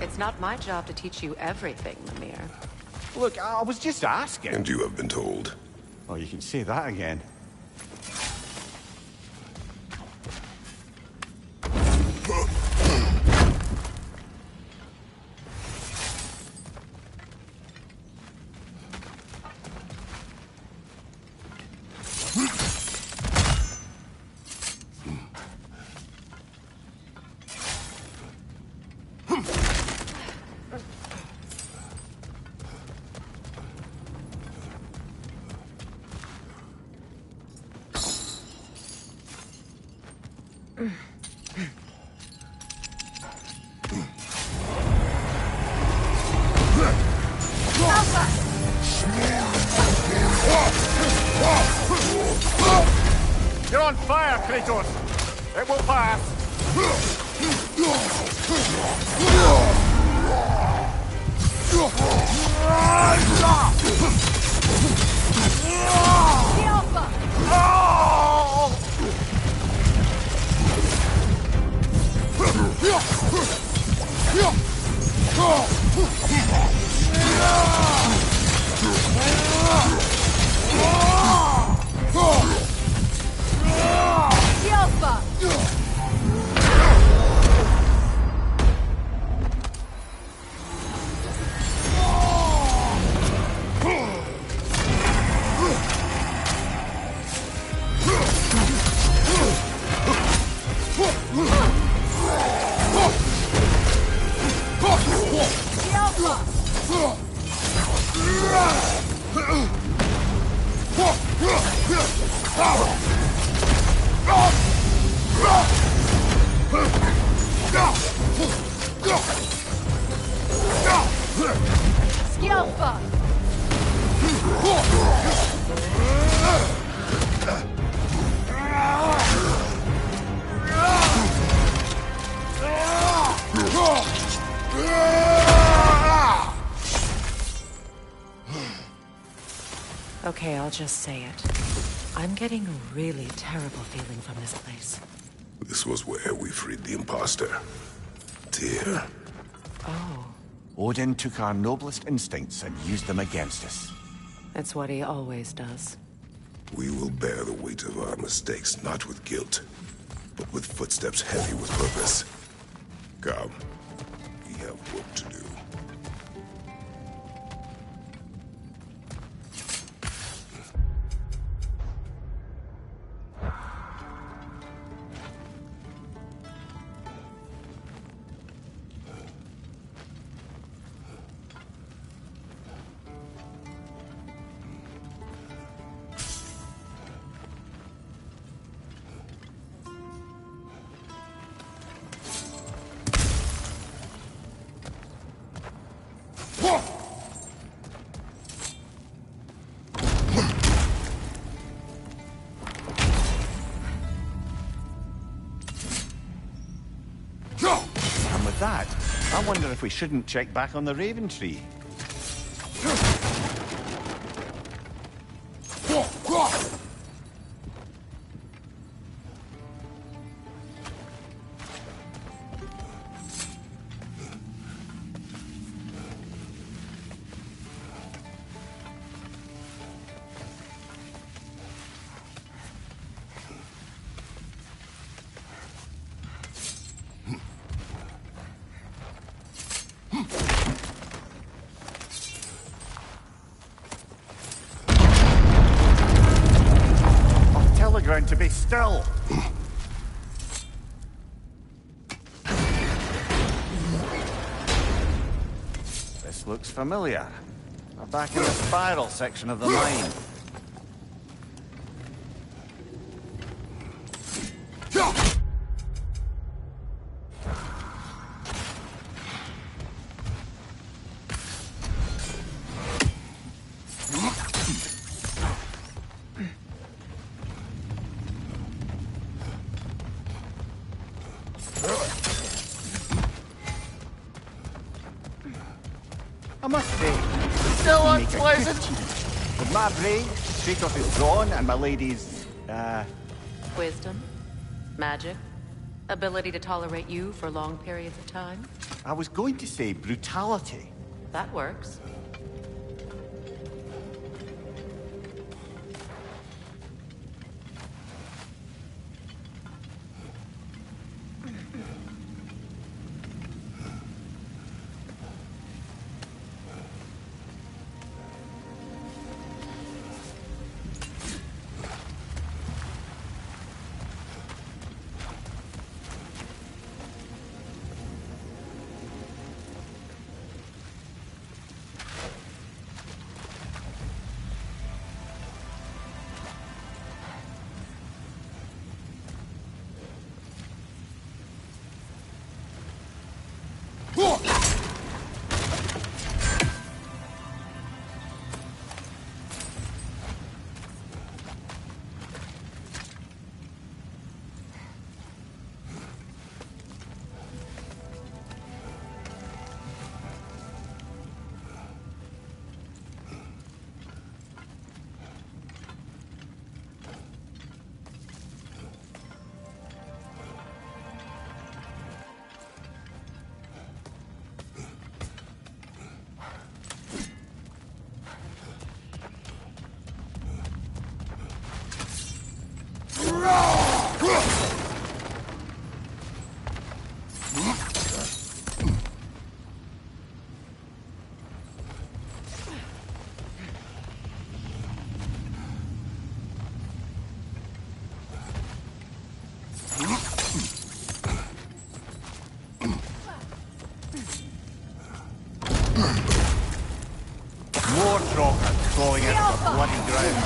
It's not my job to teach you everything, Mimir. Look, I was just asking. And you have been told. Oh, you can say that again. You're on fire, Kratos! It will pass! Okay, I'll just say it. I'm getting a really terrible feeling from this place. This was where we freed the imposter. Tyr. Oh. Odin took our noblest instincts and used them against us. It's what he always does. We will bear the weight of our mistakes, not with guilt, but with footsteps heavy with purpose. Come, we have work to do. And with that, I wonder if we shouldn't check back on the Raven Tree. Ground to be still. This looks familiar. We're back in the spiral section of the mine. I must say, still unpleasant. With my brain, Kratos is gone, and my lady's, Wisdom? Magic? Ability to tolerate you for long periods of time? I was going to say brutality. That works. ground.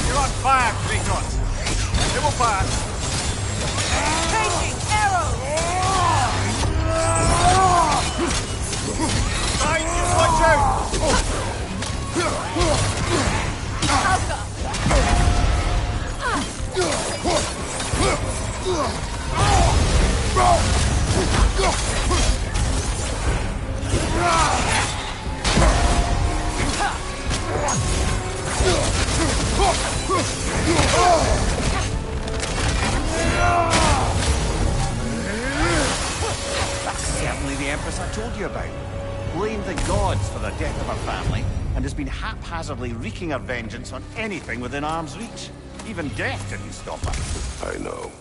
You're on fire, Kratos. It will pass. Changing arrows! Behind you, watch out! That's certainly the Empress I told you about. Blamed the gods for the death of her family, and has been haphazardly wreaking her vengeance on anything within arm's reach. Even death didn't stop her. I know.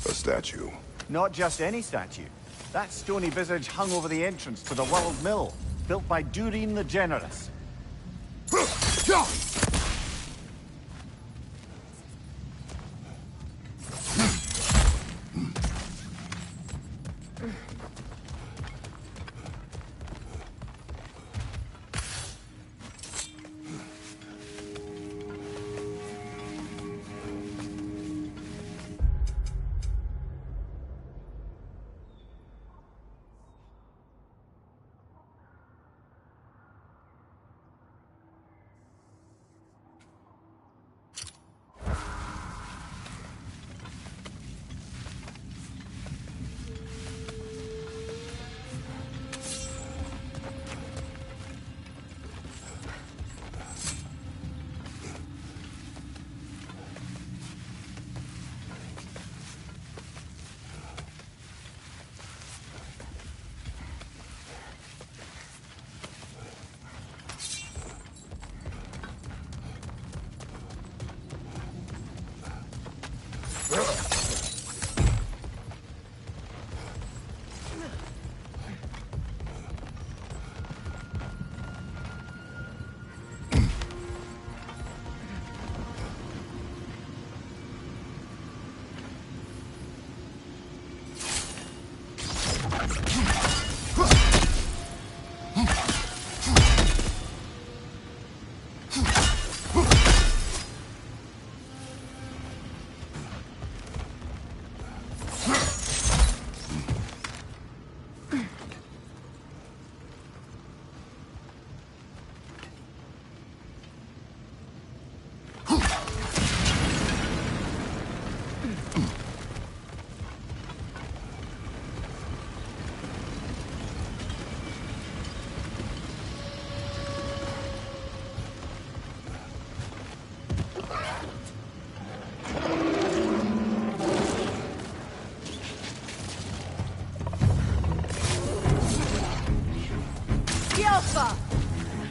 A statue. Not just any statue. That stony visage hung over the entrance to the World Mill, built by Durin the Generous.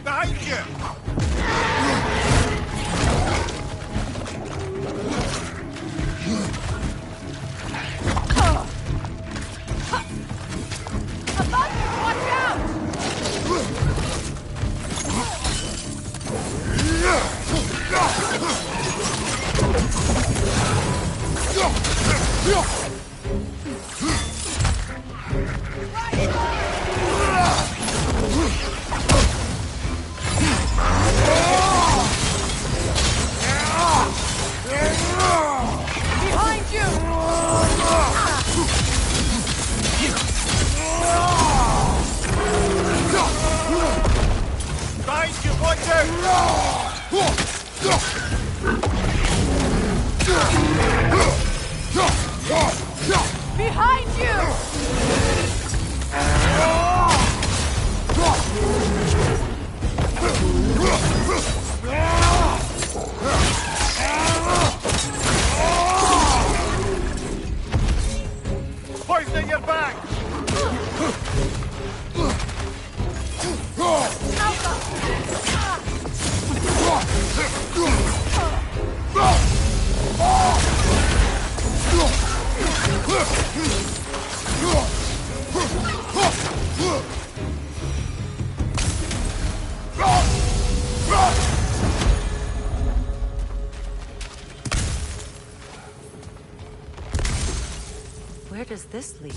Behind you! Behind you! Where does this lead?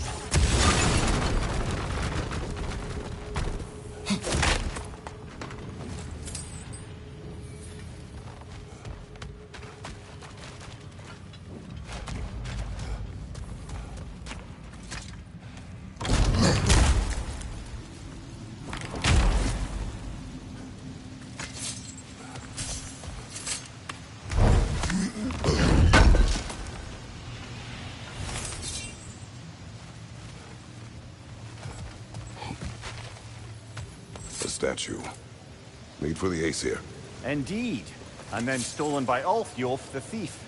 A statue. Made for the Aesir. Indeed. And then stolen by Ulfjolf the thief.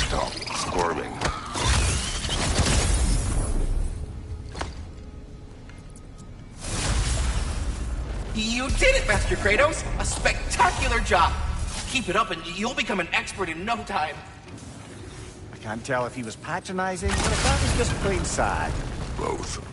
Stop squirming. You did it, Master Kratos! A spectacular job! Keep it up and you'll become an expert in no time. I can't tell if he was patronizing or if that was just plain sad. Both.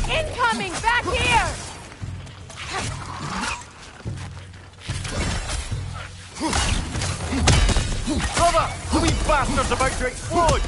Incoming! Back here! Cover! The wee bastard's about to explode!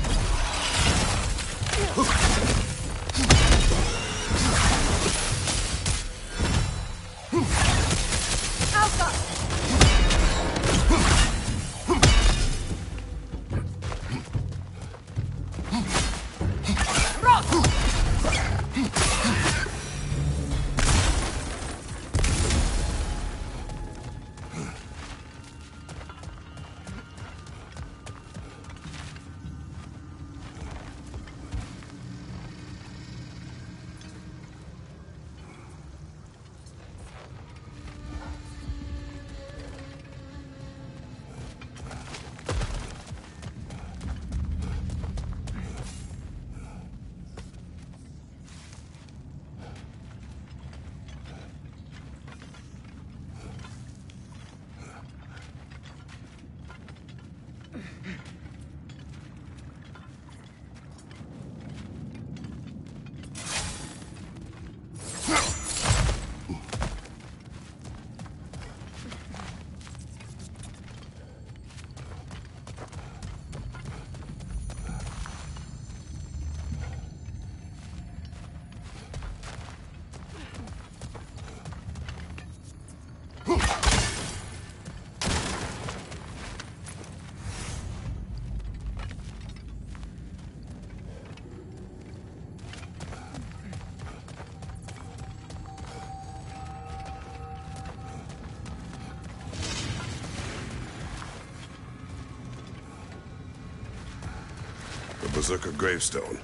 The Berserker gravestone.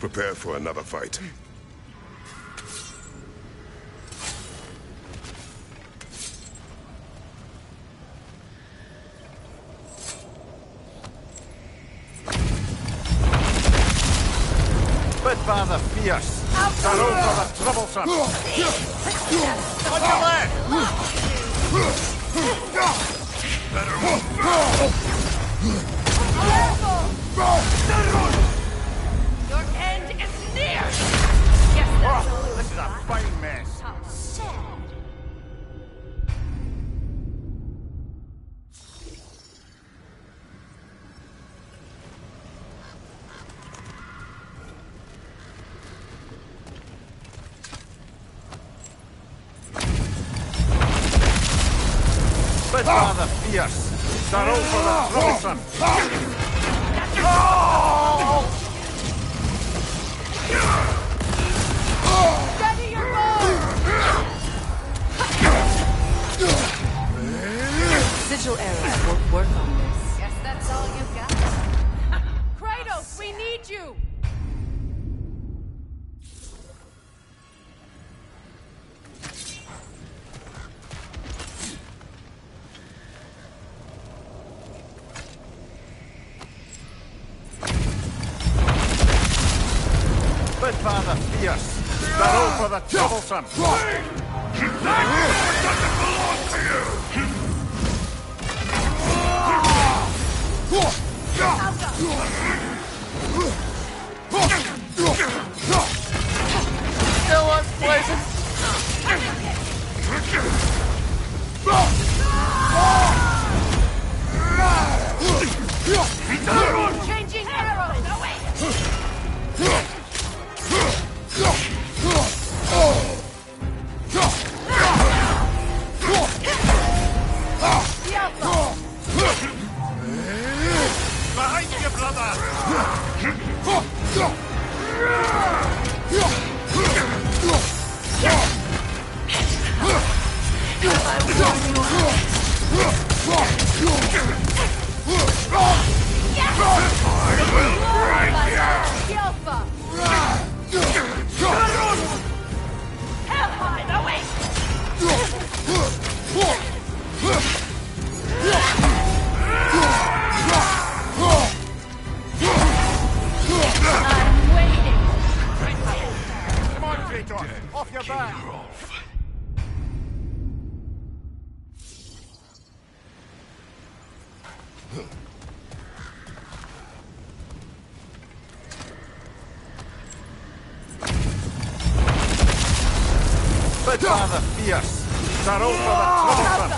Prepare for another fight. Father fierce, Sorrow for the troublesome. On your left! Your end is near! Yes, that's all. This is a fine mess. How sad. Father fierce, Sorrow for the troublesome. Ready your bow! Sigil arrows won't work on this. Guess that's all you got. Kratos, we need you! Father fierce, Sorrow for the troublesome. Still unpleasant. Changing arrows! Away! Behind you, brother! Off your back! But Father fierce, Sorrow for the troublesome.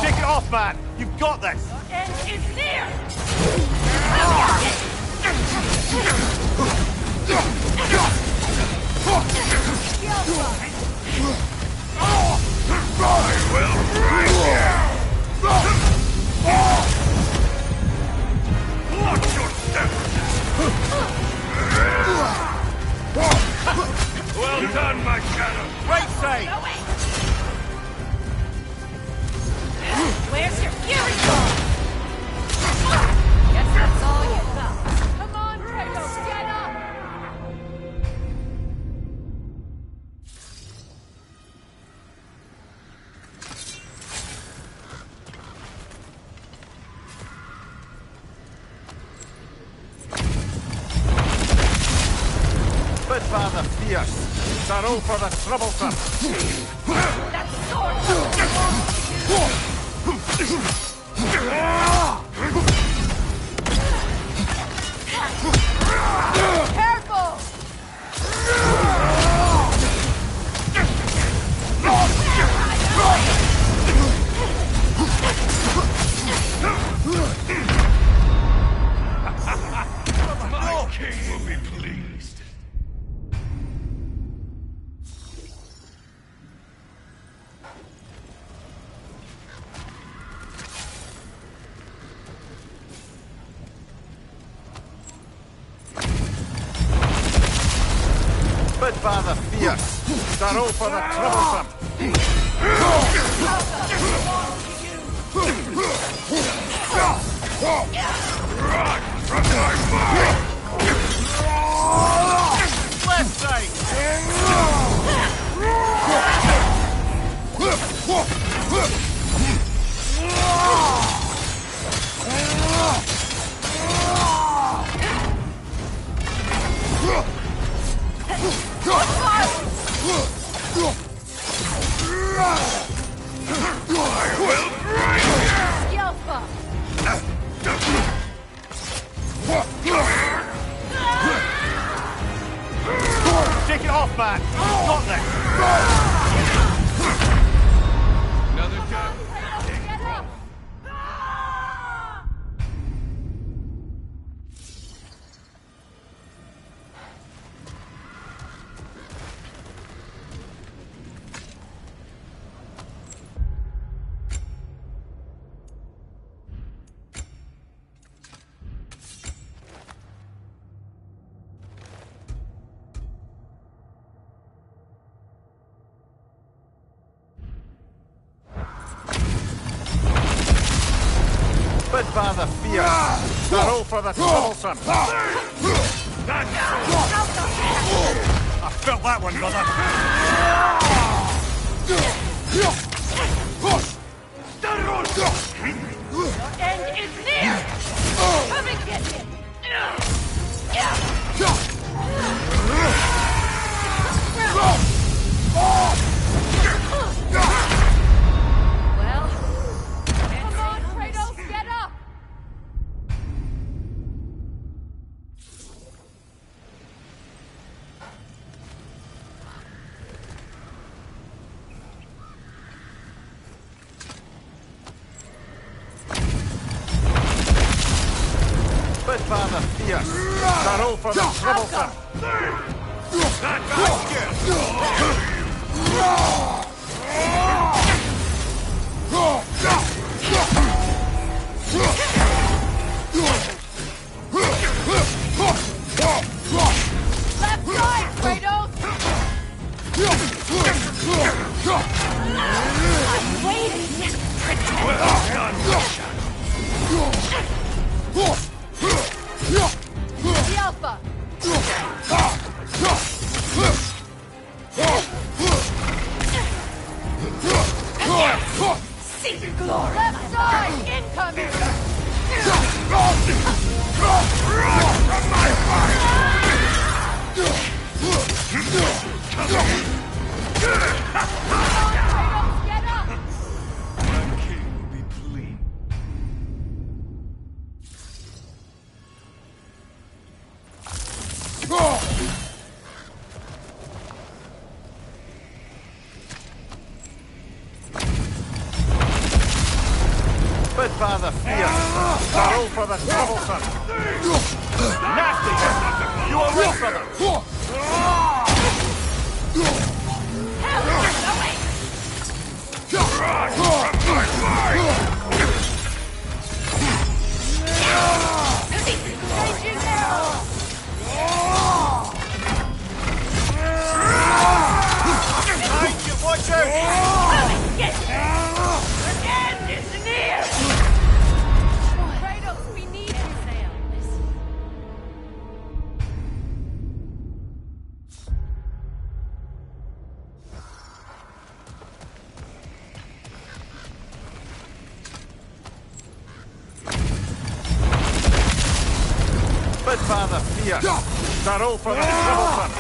Take it off, man! You've got this! End is near! I will break you! Watch your step! Well done, my shadow! Right side! Where's your fury ball? Guess that's all you got. Come on, Kratos, get up! But Father fierce, Sorrow for the troublesome. That sword doesn't belong to you! Careful! My king will be pleased. Father fierce. They're all for the troublesome. Run from my mind! Left side! Take it off, man! Got this! Another gun. Father fierce. They're all for the troublesome. I felt that one, brother. Your end is near! Come and get it! Well, come on, Kratos, get up! Father fierce. They're all for the troublesome. Left side, Kratos! I'm waiting! Well done, Russia. The Alpha! See glory! Left side, incoming! Run from my fire! Kratos, get up! My king will be pleased. Father fierce. They're all for the troublesome. Nasty! You are right, brother! Run from my fire! Changing arrows! Watch out! Get there! The end is near! Kratos, we need you! Father fierce. They're all for the troublesome.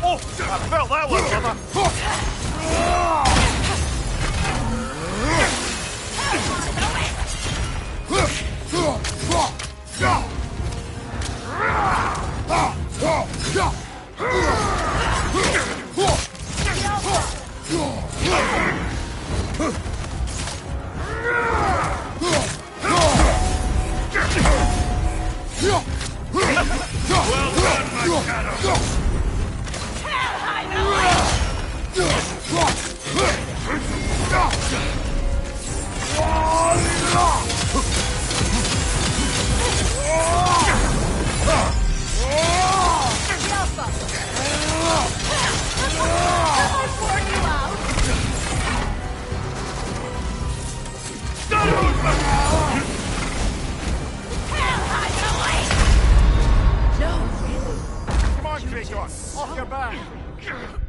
Oh, I felt that one, brother. Well done, my shadow! Hell, I know! your back.